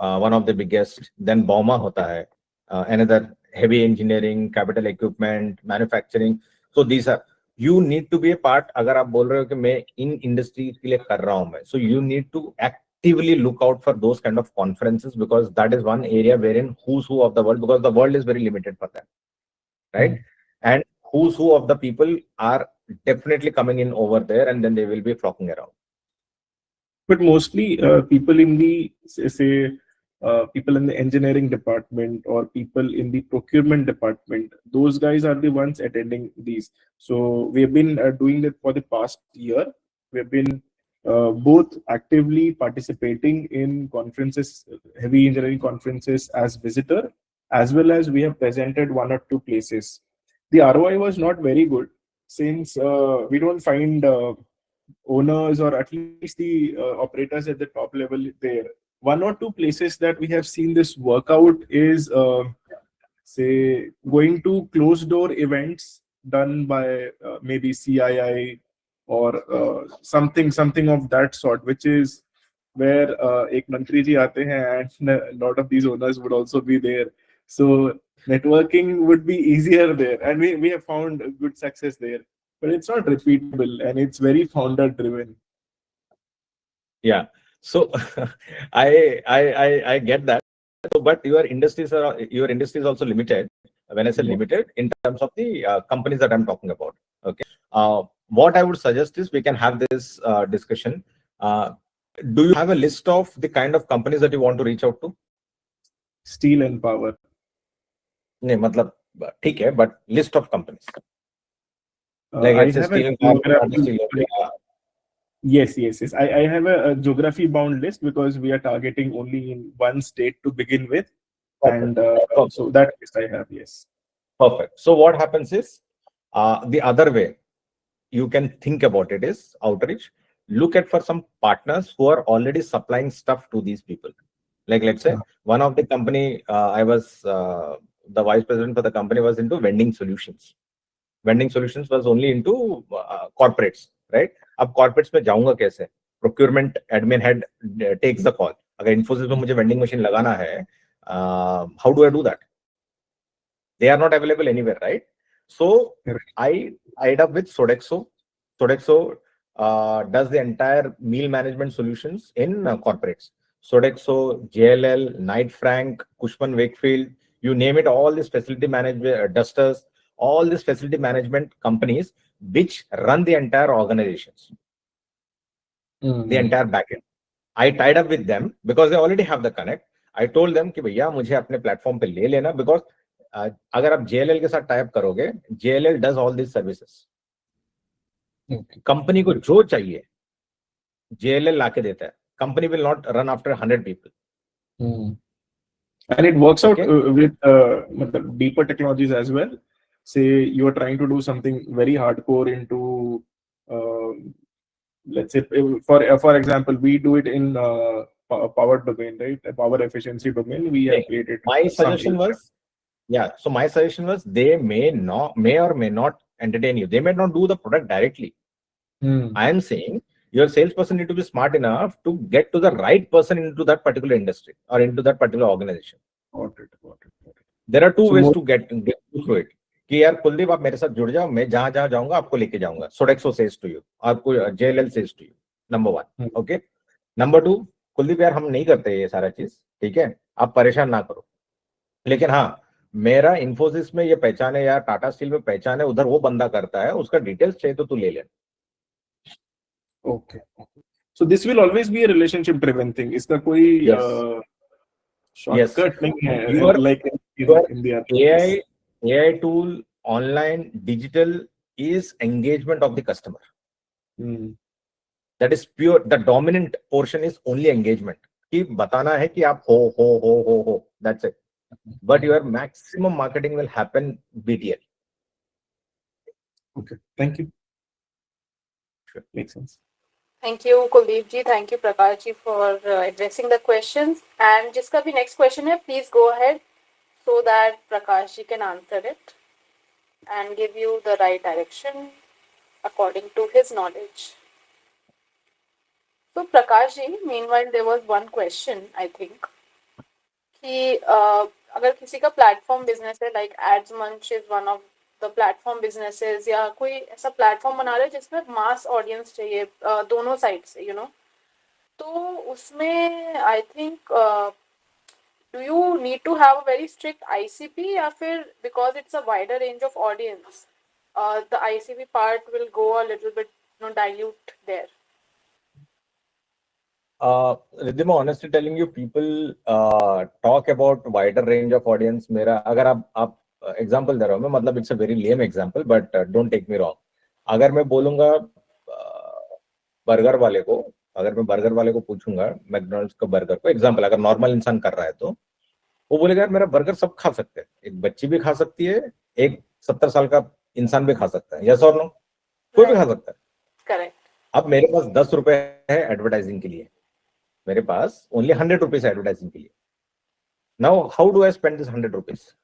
hai, one of the biggest, then BOMA hota hai, another heavy engineering, capital equipment, manufacturing. So these are, you need to be a part. अगर आप बोल रहे हो कि मैं इन industry के लिए कर रहा हूं मैं, so you need to actively look out for those kind of conferences, because that is one area wherein who's who of the world, because the world is very limited for that, right? And who's who of the people are definitely coming in over there, and then they will be flocking around. But mostly people in the say people in the engineering department or people in the procurement department, those guys are the ones attending these. So we have been doing that for the past year. We have been both actively participating in conferences, heavy engineering conferences as visitor, as well as we have presented 1 or 2 places. The ROI was not very good, since we don't find owners, or at least the operators at the top level there. 1 or 2 places that we have seen this workout is say going to closed door events done by maybe CII, or something of that sort, which is where ek mantri ji aate hain, and a lot of these owners would also be there. So networking would be easier there, and we have found good success there. But it's not repeatable, and it's very founder driven. Yeah. So I get that. So, but your industries is also limited. When I say limited, in terms of the companies that I'm talking about. Okay. What I would suggest is we can have this discussion. Do you have a list of the kind of companies that you want to reach out to? Steel and power. नहीं मतलब ठीक है, but list of companies. Like I let's say have steel a and power, geography. steel. Yes. I have a geography bound list, because we are targeting only in one state to begin with, and so that list I have. Yes. Perfect. So what happens is the other way. you can think about it is outreach. Look at for some partners who are already supplying stuff to these people. Like let's say one of the company, I was the vice president for the company was into vending solutions. Vending solutions was only into corporates, right? अब corporates में जाऊंगा कैसे? Procurement admin head takes the call. अगर Infosys में मुझे vending machine लगाना है, how do I do that? They are not available anywhere, right? So I tied up with Sodexo. Sodexo does the entire meal management solutions in corporates. Sodexo, JLL, Knight Frank, Cushman Wakefield, you name it, all these facility management, Dusters, all these facility management companies which run the entire organizations, the entire backend. I tied up with them because they already have the connect. I told them कि भैया मुझे अपने platform पे ले लेना, because अगर आप JLL के साथ टाइप करोगे, JLL does all these services. Company को जो चाहिए JLL लाके देता है. Company will not run after 100 people. And it works out Okay. with deeper technologies as well. Say you are trying to do something very hardcore into, let's say, for example, we do it in power domain, right? A power efficiency domain. We have created. My suggestion was, so my suggestion was they may or may not entertain you. They may not do the product directly. I am saying your salesperson need to be smart enough to get to the right person into that particular industry or into that particular organization. Got it. There are two So ways more- to get through it. कि यार कुलदीप आप मेरे साथ जुड़ जाओ, मैं जहां जहां जाऊंगा आपको लेके जाऊंगा. Sodexo says to you, आपको JLL says to you. Number one, okay. Number two, Kuldeep यार हम नहीं करते ये सारा चीज, ठीक है, आप परेशान ना करो. लेकिन हाँ, मेरा इन्फोसिस में ये पहचान है या टाटा स्टील में पहचान है, उधर वो बंदा करता है, उसका डिटेल्स चाहिए तो तू ले ले. Okay. So this will always be a relationship driven thing. इसका कोई shortcut नहीं है. Your like in the other AI tool, online, digital is engagement of the customer. That is pure. The dominant portion is only engagement. कि बताना है कि आप हो. That's it. But your maximum marketing will happen BTL. Okay. Thank you. Sure. Makes sense. Thank you, Kuldeep ji. Thank you, Prakash ji, for addressing the questions. And जिसका भी next question है, please go ahead so that Prakash ji can answer it and give you the right direction according to his knowledge. So Prakash ji, meanwhile there was one question, I think, कि अगर किसी का platform business है, like Ads Munch is one of the platform businesses, या कोई ऐसा platform बना रहे जिसमें mass audience चाहिए दोनों side से, you know, तो उसमें I think do you need to have a very strict ICP या फिर because it's a wider range of audience, the ICP part will go a little bit, you know, dilute there? Riddhima, honestly telling you, people talk about wider range of audience. मेरा अगर आप example दे रहा हूँ मैं, मतलब it's a very lame example, but don't take me wrong. अगर मैं बोलूंगा बर्गर वाले को, अगर मैं बर्गर वाले को पूछूंगा मैकडॉनल्ड्स का बर्गर को एग्जांपल, अगर नॉर्मल इंसान कर रहा है तो वो बोलेगा यार मेरा बर्गर सब खा सकते हैं, एक बच्ची भी खा सकती है, एक 70 साल का इंसान भी खा सकता है, यस और नो, कोई भी खा सकता है. Correct. अब मेरे पास 10 रुपए है एडवर्टाइजिंग के लिए, मेरे पास ओनली 100 रुपीज एडवर्टाइजिंग के लिए. Now how do I spend this 100 rupees?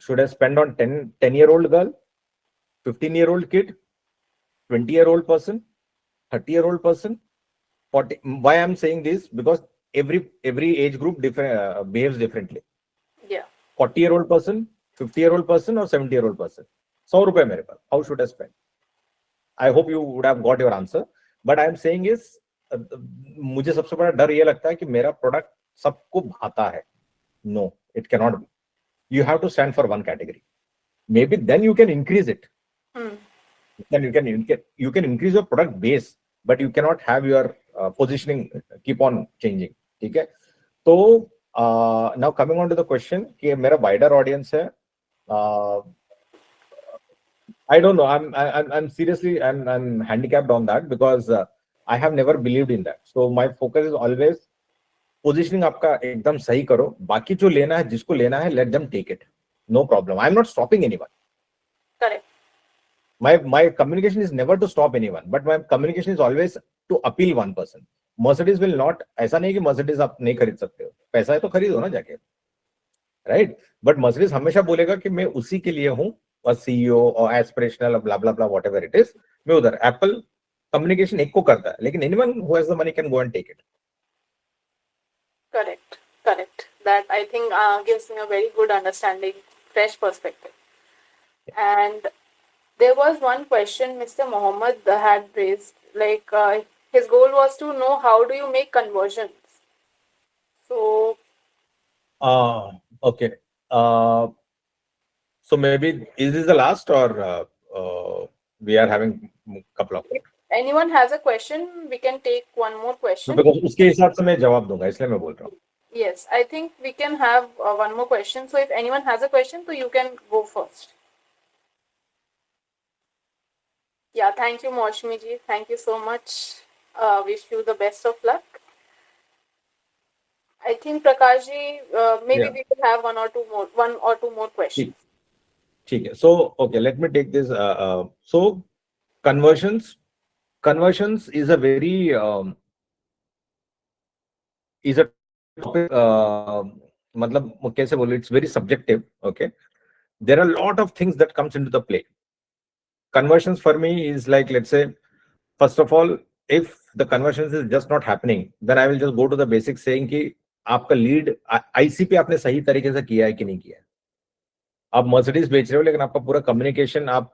Should I spend on 10-year-old girl, 15-year-old kid, 20-year-old person, 30-year-old person, 40? Why I'm saying this? Because every age group behaves differently. Yeah. 40-year-old person, 50-year-old person, or 70-year-old person. 100 रुपए मेरे पास. How should I spend? I hope you would have got your answer. But I'm saying is, मुझे सबसे बड़ा डर ये लगता है कि मेरा प्रोडक्ट सबको भाता है. No, it cannot be. You have to stand for one category. Maybe then you can increase it. Then you can increase your product base, but you cannot have your positioning keep on changing. ठीक है? तो now coming on to the question कि मेरा wider audience है. I don't know. I'm seriously I'm handicapped on that because I have never believed in that. So my focus is always positioning आपका एकदम सही करो, बाकी जो लेना है जिसको लेना है let them take it, no problem. I am not stopping anyone. Correct. My communication is never to stop anyone, but my communication is always to appeal one person. Mercedes will not, ऐसा नहीं कि Mercedes आप नहीं खरीद सकते हो, पैसा है तो खरीदो ना जाके, राइट? बट Mercedes हमेशा बोलेगा कि मैं उसी के लिए हूँ, और सीईओ और aspirational blah blah blah whatever it is, मैं उधर. एप्पल कम्युनिकेशन एक को करता है, लेकिन anyone who has the money can go and take it. Correct, correct. That I think gives me a very good understanding, fresh perspective. And there was one question Mr. Mohammed had raised, like his goal was to know how do you make conversions. So, Okay. So maybe is this the last, or we are having a couple of? if anyone has a question, we can take one more So question. because उसके हिसाब से मैं जवाब दूंगा, इसलिए मैं बोल रहा हूँ. Yes, I think we can have one more question. So if anyone has a question, so you can go first. Yeah, thank you, Maushmi ji. Thank you so much. Wish you the best of luck. I think Prakash ji, maybe Yeah. we will have one or two more questions. ठीक है. So okay, let me take this. So conversions is a very is a topic. मतलब कैसे बोले, it's very subjective. Okay, there are a lot of things that comes into the play. Conversions for me is like, let's say, first of all, if the conversions is just not happening, then I will just go to the basics saying कि आपका lead IC पे आपने सही तरीके से किया है कि नहीं किया है. आप मर्सिडीज बेच रहे हो, लेकिन आपका पूरा कम्युनिकेशन आप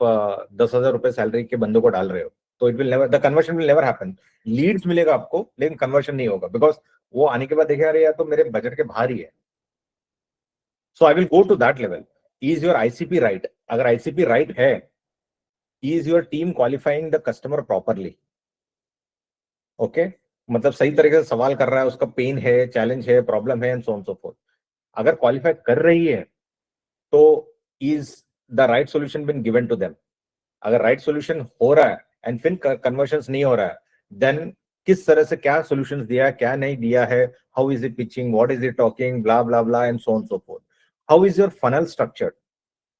10,000 रुपए सैलरी के बंदों को डाल रहे हो, तो it will never, the conversion will never happen. Leads मिलेगा आपको, लेकिन कन्वर्शन नहीं होगा, बिकॉज वो आने के बाद देखेगा अरे यार तो मेरे बजट के बाहर ही है. So I will go to that level. Is your ICP right? अगर आईसीपी राइट है, is your team qualifying the customer properly? Okay, मतलब सही तरीके से सवाल कर रहा है, उसका पेन है, चैलेंज है, प्रॉब्लम है, and so on so fourth. अगर क्वालिफाई कर रही है, तो is the right solution been given to them? अगर right solution हो रहा है and फिर conversions नहीं हो रहा है, then किस तरह से क्या solutions दिया है, क्या नहीं दिया है, how is it pitching, what is it talking, blah blah blah, and so on so forth. How is your funnel structured?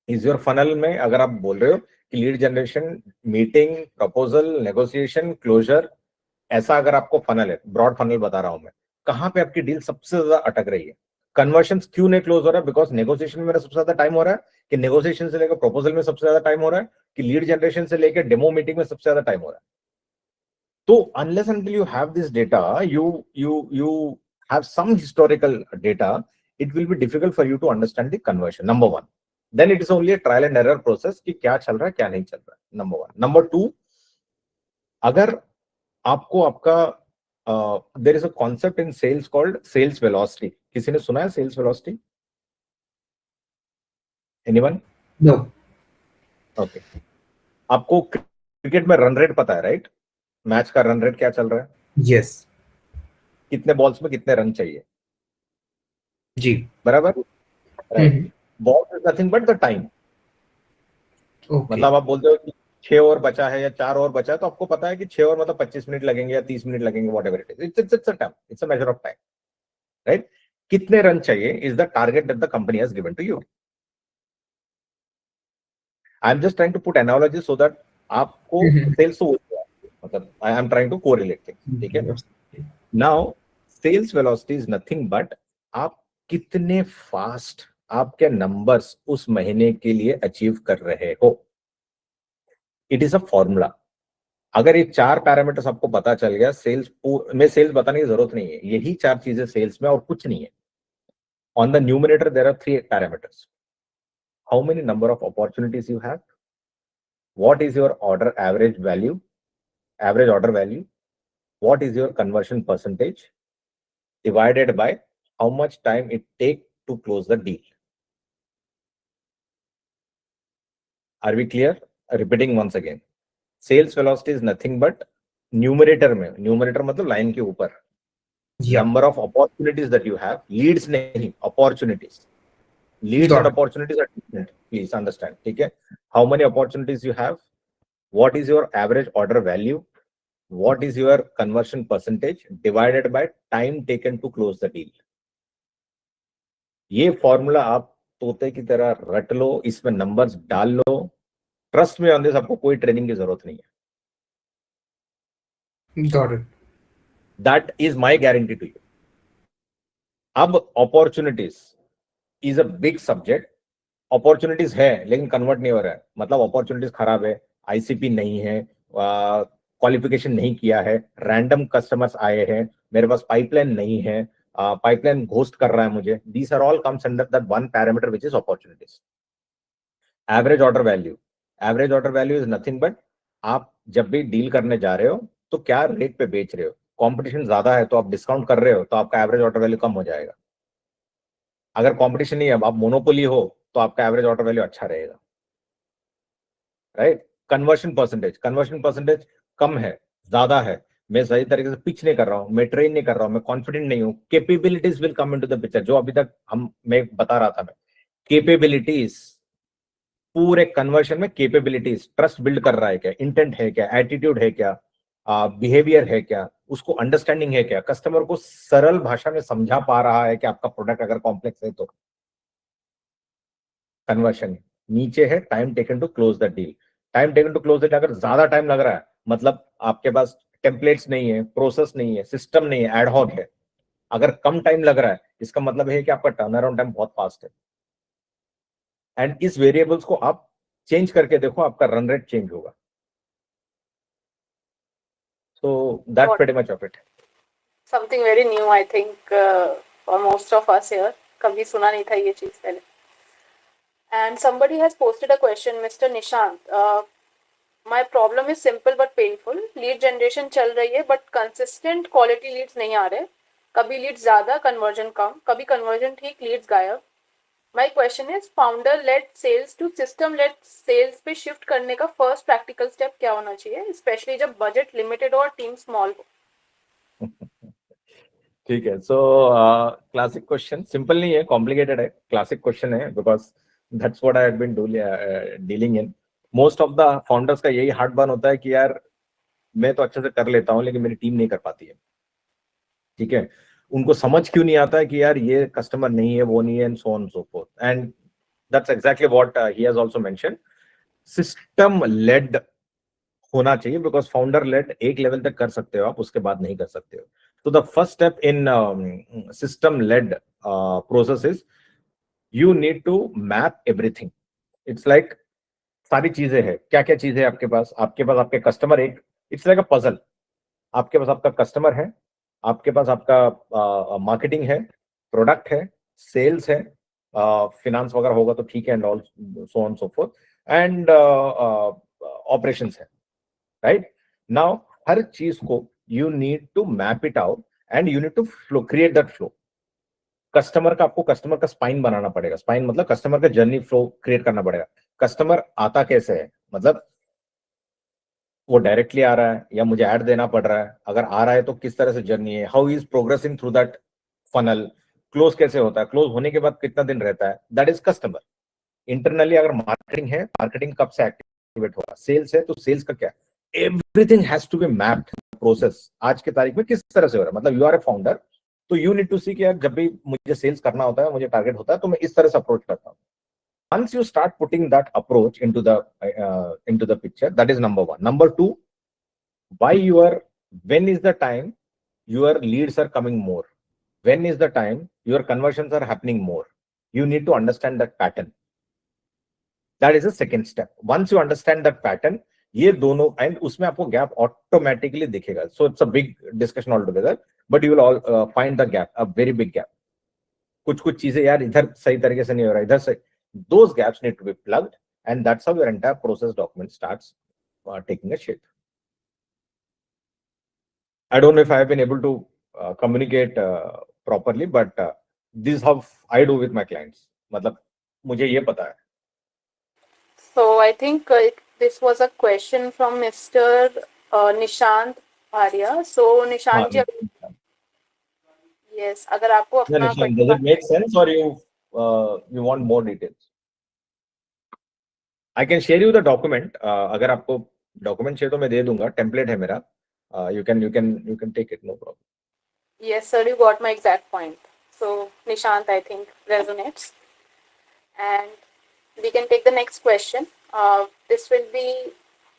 Is your funnel में अगर आप बोल रहे हो कि lead generation, meeting, proposal, negotiation, closure, ऐसा अगर आपको फनल है, ब्रॉड फनल बता रहा हूं मैं, कहां पे आपकी डील सबसे ज्यादा अटक रही है? कन्वर्शंस क्यों नहीं क्लोज हो रहा है? बिकॉज नेगोशिएशन में मेरा सबसे ज्यादा टाइम हो रहा है, कि नेगोशिएशन से लेकर प्रपोजल में सबसे ज्यादा टाइम हो रहा है, कि लीड जनरेशन से लेकर डेमो मीटिंग में सबसे ज्यादा टाइम हो रहा है. तो unless until you have this data, you have some historical data, it will be difficult for you to understand the conversion. Number one. Then it is only a trial and error process कि क्या चल रहा है, क्या नहीं चल रहा है. Number one. Number two, अगर आपको आपका there is a concept in sales called sales velocity. किसी ने सुना है sales velocity? Anyone? No. Okay. आपको क्रिकेट में रन रेट पता है, राइट? मैच का रन रेट क्या चल रहा है? यस. कितने बॉल्स में कितने रन चाहिए, जी. बराबर? Right. Ball is nothing but the time. Okay. मतलब आप बोलते हो कि 6 ओवर बचा है या 4 ओवर बचा है, तो आपको पता है कि 6 ओवर मतलब 25 मिनट लगेंगे या 30 मिनट लगेंगे, whatever it is. It's a time, it's a major of time, right? कितने रन चाहिए is the target that the company has given to you. I am just trying to put analogy so that आपको sales हो जाए, मतलब I am trying to correlate things. ठीक है. Now sales velocity is nothing but आप कितने fast आपके numbers उस महीने के लिए अचीव कर रहे हो. It is a formula. अगर ये 4 पैरामीटर्स आपको पता चल गया, सेल्स में सेल्स बताने की जरूरत नहीं है, यही 4 चीजें सेल्स में और कुछ नहीं है. On the numerator there are 3 parameters. How many number of opportunities you have, what is your order average value, average order value, what is your conversion percentage, divided by how much time it take to close the deal. Are we clear? Repeating once again, sales velocity is nothing but numerator में, numerator मतलब line के ऊपर, number of opportunities that you have, leads नहीं, opportunities. Leads and opportunities are different, please understand. ठीक है. How many opportunities you have, what is your average order value, what is your conversion percentage, divided by time taken to close the deal. ये formula आप तोते की तरह रट लो, इसमें नंबर्स डाल लो, ट्रस्ट मी ऑन दिस, आपको कोई ट्रेनिंग की जरूरत नहीं है. Got it. That is my guarantee to you. अब opportunities is a big subject. Opportunities है लेकिन कन्वर्ट नहीं हो रहा है, मतलब अपॉर्चुनिटीज खराब है, आईसीपी नहीं है, क्वालिफिकेशन नहीं किया है, रैंडम कस्टमर्स आए हैं, मेरे पास पाइपलाइन नहीं है, पाइपलाइन घोस्ट कर रहा है मुझे. These are all comes under that one parameter which is opportunities. Average order value. Average order value is nothing but आप जब भी डील करने जा रहे हो तो क्या रेट पे बेच रहे हो. कंपटीशन ज्यादा है तो आप डिस्काउंट कर रहे हो तो आपका एवरेज ऑर्डर वैल्यू कम हो जाएगा. अगर कंपटीशन नहीं है, अब आप मोनोपोली हो, तो आपका एवरेज ऑर्डर वैल्यू अच्छा रहेगा. राइट. कन्वर्शन परसेंटेज कम है, ज्यादा है, मैं सही तरीके से पिच नहीं कर रहा हूं, मैं ट्रेन नहीं कर रहा हूं, मैं कॉन्फिडेंट नहीं हूं. Capabilities will come into the picture. जो अभी तक मैं बता रहा था, मैं कैपेबिलिटीज, पूरे कन्वर्शन में कैपेबिलिटीज, ट्रस्ट बिल्ड कर रहा है क्या, इंटेंट है क्या, एटीट्यूड है क्या, बिहेवियर है क्या, उसको अंडरस्टैंडिंग है क्या, कस्टमर को सरल भाषा में समझा पा रहा है कि आपका प्रोडक्ट अगर कॉम्प्लेक्स है तो. कन्वर्शन नीचे है. Time taken to close the deal. Time taken to close the deal अगर ज्यादा टाइम लग रहा है, मतलब आपके पास टेम्पलेट्स नहीं है, प्रोसेस नहीं है, सिस्टम नहीं है, एडहॉक है. अगर कम टाइम लग रहा है, इसका मतलब है कि आपका टर्न अराउंड टाइम बहुत फास्ट है. एंड इस वेरिएबल्स को आप चेंज करके देखो, आपका रन रेट चेंज होगा. So that's pretty much of it. Something very new, I think, for most of us here. कभी सुना नहीं था ये चीज पहले. And somebody has posted a question, Mr. Nishant. My problem is simple but painful. Lead generation चल रही है, but consistent quality leads नहीं आ रहे. कभी leads ज़्यादा, conversion कम. कभी conversion ठीक, leads गायब. My question is, founder-led sales to system-led sales पे shift करने का first practical step क्या होना चाहिए, especially जब budget limited और team small हो. ठीक है. सो क्लासिक क्वेश्चन, सिंपल नहीं है, कॉम्प्लिकेटेड है, क्लासिक क्वेश्चन है, because that's what I have been dealing in. Most of the founders का यही हार्ट बर्न होता है कि यार मैं तो अच्छे से कर लेता हूं लेकिन मेरी टीम नहीं कर पाती है. ठीक है. उनको समझ क्यों नहीं आता है कि यार ये कस्टमर नहीं है, वो नहीं है, and so on so forth. And that's exactly what he has also mention. System led होना चाहिए, बिकॉज फाउंडर लेड एक लेवल तक कर सकते हो आप, उसके बाद नहीं कर सकते हो. तो the first step in system led process is you need to map everything. It's like सारी चीजें हैं. क्या क्या चीजें आपके पास, आपके कस्टमर, एक इट्स लाइक अ पजल. आपके पास आपका कस्टमर है, आपके पास आपका मार्केटिंग है, प्रोडक्ट है, सेल्स है, फिनांस वगैरह होगा तो ठीक है, and all so on so forth, and operations है. राइट. नाउ हर चीज को you need to map it out and you need to flow, create that flow. Customer का, आपको कस्टमर का स्पाइन बनाना पड़ेगा. स्पाइन मतलब कस्टमर का जर्नी फ्लो क्रिएट करना पड़ेगा. कस्टमर आता कैसे है, मतलब वो डायरेक्टली आ रहा है या मुझे ऐड देना पड़ रहा है, अगर आ रहा है तो किस तरह से जर्नी है, how is progressing through that funnel, close कैसे होता है, क्लोज होने के बाद कितना दिन रहता है, दैट इज कस्टमर. इंटरनली अगर मार्केटिंग है, मार्केटिंग कब से एक्टिवेट होगा, सेल्स है तो सेल्स का क्या, everything has to be mapped. Process आज की तारीख में किस तरह से हो रहा है, मतलब यू आर ए फाउंडर, तो यू नीड टू सी कि यार जब भी मुझे सेल्स करना होता है, मुझे टारगेट होता है, तो मैं इस तरह से अप्रोच करता हूँ. Once you start putting that approach into the picture, that is number one. Number two, when is the time your leads are coming more, when is the time your conversions are happening more, you need to understand that pattern. That is the second step. Once you understand that pattern, ये दोनों, and उसमें आपको gap automatically दिखेगा. So it's a big discussion all together, but you will all find the gap, a very big gap. कुछ चीजें यार इधर सही तरीके से नहीं हो रहा, इधर से, those gaps need to be plugged, and that's how your entire process document starts taking a shape. I don't know if I have been able to communicate properly, but this is how I do with my clients. मतलब मुझे ये पता है. So I think this was a question from Mr. Nishant Bharia. So Nishant ji, yes, अगर आपको अपना Nishant, does it make sense or you want more details? I can share you the document. अगर आपको document चाहिए तो मैं दे दूंगा, template है मेरा. You can take it, no problem. Yes, sir, you got my exact point. So Nishant, I think, resonates. And we can take the next question. This will be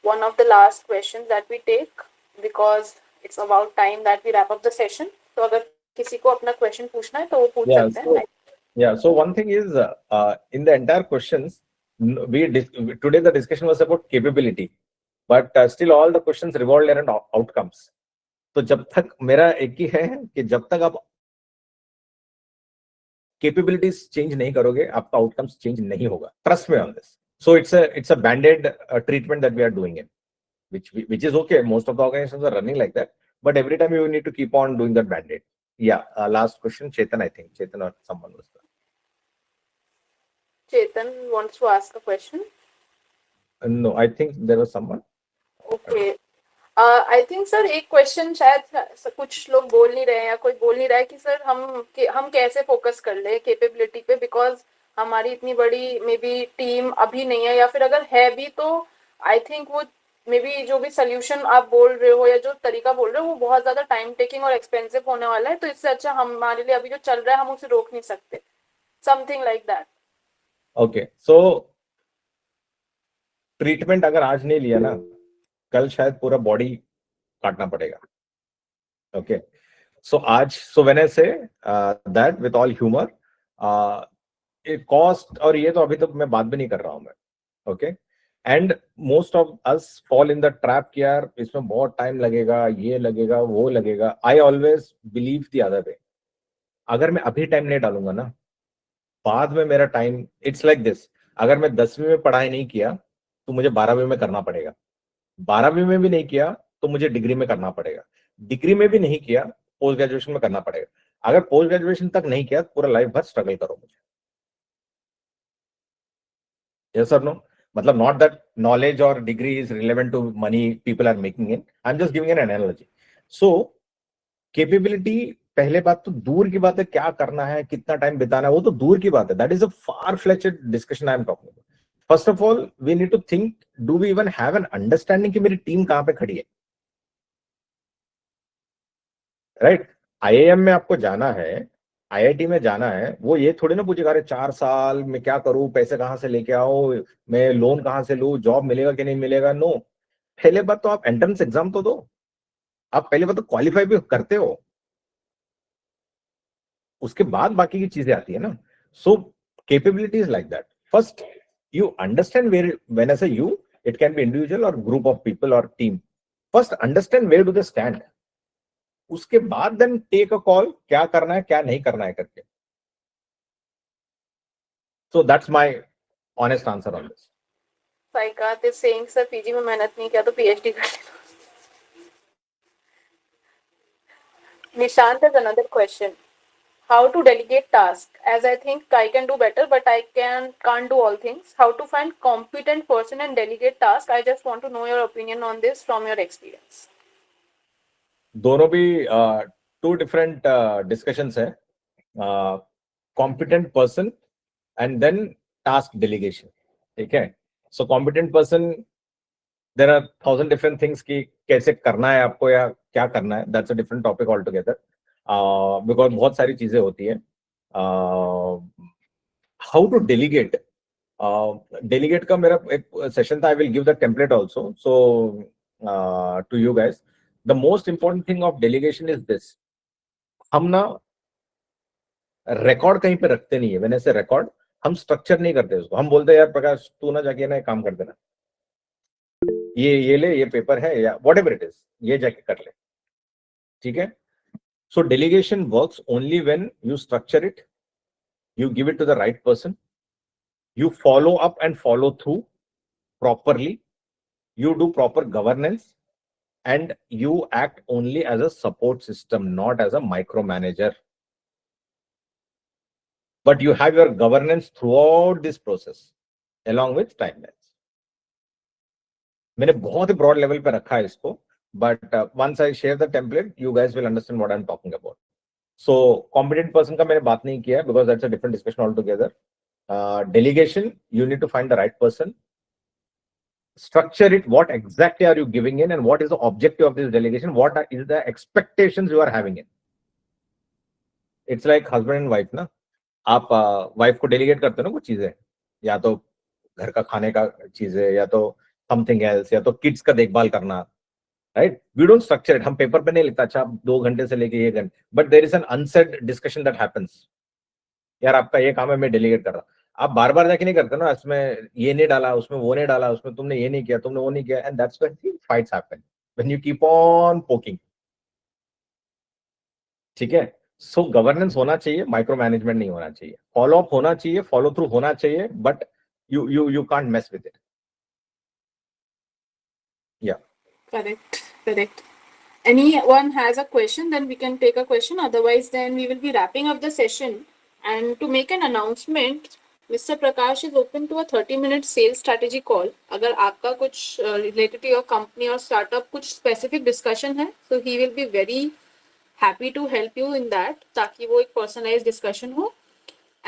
one of the last questions that we take because it's about time that we wrap up the session. So अगर किसी को अपना question पूछना है तो वो पूछ Yeah. सकते हैं. So one thing is, in the entire questions, today the discussion was about capability, but still all the questions revolved around outcomes. तो जब तक मेरा एक ही है कि जब तक आप capabilities change नहीं करोगे, आपका outcomes change नहीं होगा. Trust me on this. So it's a band-aid treatment that we are doing it, which is okay. Most of the organizations are running like that, but every time you need to keep on doing that band-aid. Yeah. Last question, Chetan. I think Chetan or someone was there. Chetan wants to ask a question. No, I think there was someone. Okay. I think sir एक question शायद कुछ लोग बोल नहीं रहे हैं या कोई बोल नहीं रहा है कि सर हम कैसे फोकस कर ले कैपेबिलिटी पे, बिकॉज हमारी इतनी बड़ी मे बी टीम अभी नहीं है, या फिर अगर है भी तो आई थिंक वो मे बी जो भी सोल्यूशन आप बोल रहे हो या जो तरीका बोल रहे हो वो बहुत ज्यादा टाइम टेकिंग और एक्सपेंसिव होने वाला है, तो इससे अच्छा हमारे लिए अभी जो चल रहा है हम उसे रोक नहीं सकते, something like that. Okay, so treatment अगर आज नहीं लिया ना, कल शायद पूरा बॉडी काटना पड़ेगा. ओके, सो आज, so when I say that with all humour, cost और ये तो अभी तो मैं बात भी नहीं कर रहा हूं मैं. Okay, and most of us fall in the trap कि यार इसमें बहुत टाइम लगेगा, ये लगेगा, वो लगेगा. I always believe the other way. अगर मैं अभी टाइम नहीं डालूंगा ना, बाद में मेरा टाइम, इट्स लाइक दिस. अगर मैं 10वीं में पढ़ाई नहीं किया तो मुझे 12वीं में करना पड़ेगा. 12वीं में भी नहीं किया तो मुझे डिग्री में करना पड़ेगा. डिग्री में भी नहीं किया, पोस्ट ग्रेजुएशन में करना पड़ेगा. अगर पोस्ट ग्रेजुएशन तक नहीं किया पूरा लाइफ भर स्ट्रगल करो मुझे. यस और नो? मतलब नॉट दैट नॉलेज और degree is relevant to money people are making in. I am just giving an analogy. So capability, पहले बात तो दूर की बात है, क्या करना है, कितना टाइम बिताना है, वो तो दूर की बात है. That is a far fletched discussion I am talking about. First of all we need to think, do we even have an understanding कि मेरी टीम कहां पे खड़ी है. राइट? आईआईएम में आपको जाना है, आईआईटी में जाना है, वो ये थोड़ी ना पूछेगा अरे 4 साल में क्या करूं, पैसे कहां से लेके आओ, मैं लोन कहां से लूं, जॉब मिलेगा कि नहीं मिलेगा. नो. पहले बात तो आप एंट्रेंस एग्जाम तो दो. आप पहले बात तो क्वालिफाई भी करते हो, उसके बाद बाकी की चीजें आती है ना. So capability is like that. First you understand where, when I say you, it can be individual और ग्रुप ऑफ पीपल और team. First understand where do they stand. उसके बाद देन टेक अ कॉल, क्या करना है क्या नहीं करना है करके. So that's my honest answer on this. Saikat is saying sir PG में मेहनत नहीं किया तो पीएचडी कर लेना. Nishant has another question. How to delegate tasks? As I think I can do better, but I can't do all things. How to find competent person and delegate tasks? I just want to know your opinion on this from your experience. दोनों भी two different discussions है. Competent person and then task delegation. ठीक है? So competent person, there are 1000 different things कि कैसे करना है आपको या क्या करना है. That's a different topic all together, because बहुत सारी चीजें होती है. हाउ टू डेलीगेट, डेलीगेट का मेरा एक सेशन था. I will give the template also so to you guys. The most important thing of delegation is this. हम ना रिकॉर्ड कहीं पे रखते नहीं है. मैंने से रिकॉर्ड, हम स्ट्रक्चर नहीं करते उसको. हम बोलते हैं यार प्रकाश तू ना जाके ना एक काम कर देना, ये ले, ये पेपर है या वॉट एवर इट इज, ये जाके कर ले. ठीक है? सो delegation works only when you structure it, you give it to the right person, you follow up and follow through properly, you do proper governance, and you act only as a support system, not as a micromanager. But you have your governance throughout this process along with timelines. मैंने बहुत ही broad level पे रखा है इसको, but once I share the template, you guys will understand what I'm talking about. So competent person का मैंने बात नहीं किया because that's a different discussion altogether. Delegation, you need to find the right person, structure it, what exactly are you giving in and what is the objective of this delegation, what is the expectations you are having in. It's like husband and wife ना. आप wife को delegate करते हो ना कुछ चीजें, या तो घर का खाने का चीजें, या तो समथिंग एल्स, या तो किड्स का देखभाल करना, right? We don't structure it, हम पेपर पे नहीं लिखता, अच्छा आप 2 घंटे से लेके 1 घंटे, but there is an unsaid discussion that happens. यार आपका ये काम है, मैं डेलीगेट कर रहा, आप बार बार जाके नहीं करते ना, इसमें ये नहीं डाला, उसमें वो नहीं डाला, उसमें तुमने ये नहीं किया, तुमने वो नहीं किया, and that's when fights happen, when you keep on poking. ठीक है, सो गवर्नेंस होना चाहिए, माइक्रो मैनेजमेंट नहीं होना चाहिए, फॉलो अप होना चाहिए, फॉलो थ्रू होना चाहिए, but you can't mess with it. Yeah. Correct. Anyone has a question, then we can take a question. Otherwise, then we will be wrapping up the session. And to make an announcement, Mr. Prakash is open to a 30-minute sales strategy call. अगर आपका कुछ related to your company or startup कुछ specific discussion है, so he will be very happy to help you in that, ताकि वो एक personalized discussion हो.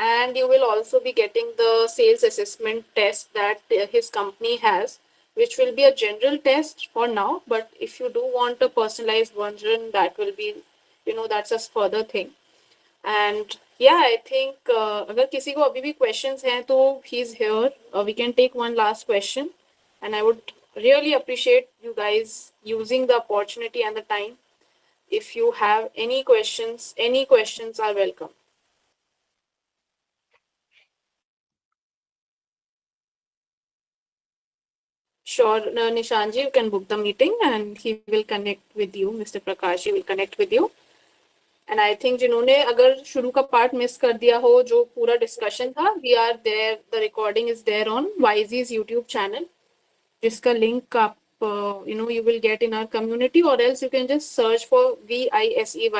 And you will also be getting the sales assessment test that his company has, which will be a general test for now, but if you do want a personalized version, that will be, that's a further thing. And yeah, I think अगर किसी को अभी भी questions हैं तो he's here. We can take one last question, and I would really appreciate you guys using the opportunity and the time. If you have any questions are welcome. Sure, Nishanji, you can book the meeting and he will connect with you. Mr. Prakash, he will connect with you. And I think जिन्होंने अगर शुरू का part miss कर दिया हो, जो पूरा discussion था, we are there, the recording is there on Visey's YouTube channel, जिसका लिंक आप you will get in our community, or else you can just search for Visey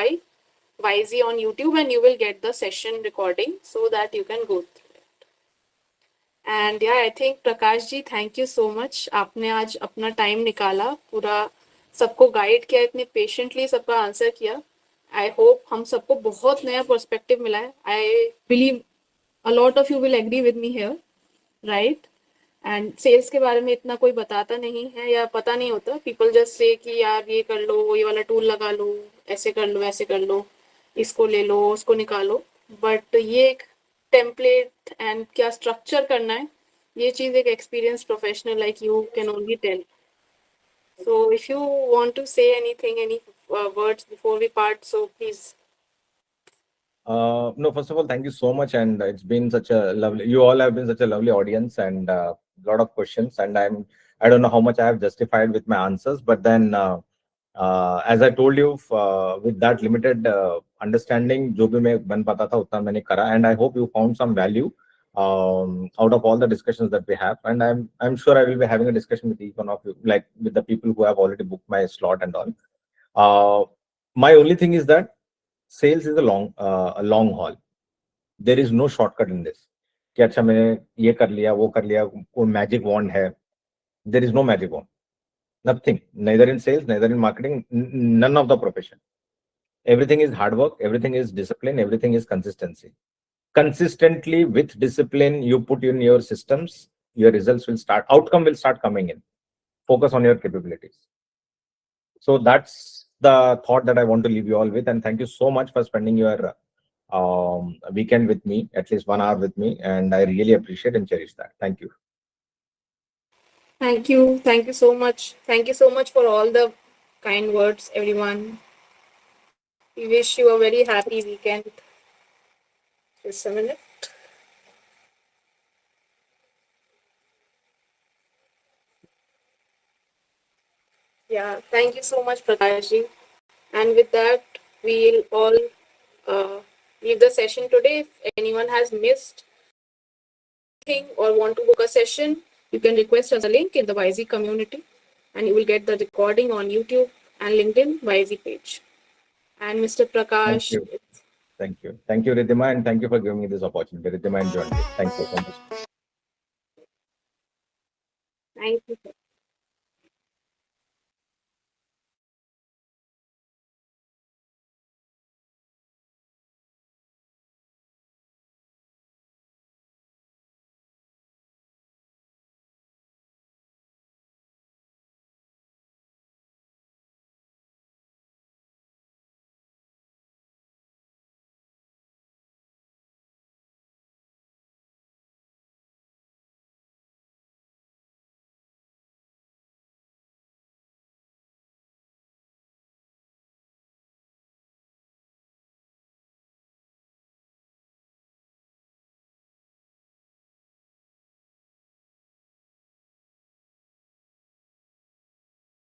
Visey on YouTube and you will get the session recording so that you can go through. And या I think Prakash ji, thank you so much, आपने आज अपना time निकाला, पूरा सबको guide किया, इतने patiently सबका आंसर किया. आई होप हम सबको बहुत नया पर्सपेक्टिव मिला है. I believe a lot of you will agree with me here, right? And sales के बारे में इतना कोई बताता नहीं है या पता नहीं होता. पीपल जस्ट से कि यार ये कर लो, ये वाला टूल लगा लो, ऐसे कर लो, ऐसे कर लो, इसको ले लो, उसको निकालो. बट ये एक टेम्पलेट एंड क्या स्ट्रक्चर करना है, ये चीज एक experience professional like you can only tell. So if you want to say anything, any words before we part, so please. No, first of all, thank you so much, and it's been such a lovely. You all have been such a lovely audience, and a lot of questions. And I don't know how much I have justified with my answers, but then, as I told you, with that limited understanding, जो भी मैं बन पाता था उतना मैंने करा, and I hope you found some value out of all the discussions that we have. And I'm sure I will be having a discussion with each one of you, like with the people who have already booked my slot and all. My only thing is that sales is a long haul. There is no shortcut in this कि अच्छा मैंने ये कर लिया, वो कर लिया, कोई मैजिक वॉन्ड है. There is no magic wand, nothing, neither in sales, neither in marketing, none of the profession. Everything is hard work, everything is discipline, everything is consistency. Consistently with discipline, you put in your systems, your results will start, outcome will start coming in. Focus on your capabilities. So that's the thought that I want to leave you all with, and thank you so much for spending your weekend with me, at least 1 hour with me, and I really appreciate and cherish that. Thank you. Thank you so much. Thank you so much for all the kind words, everyone. We wish you a very happy weekend. Just a minute. Yeah, thank you so much, Prakash ji. And with that, we'll all leave the session today. If anyone has missed anything or want to book a session, you can request us a link in the Visey community, and you will get the recording on YouTube and LinkedIn Visey page. And Mr. Prakash. Thank you, Ridhima, and thank you for giving me this opportunity. Ridhima and John. Thank you so much. Thank you.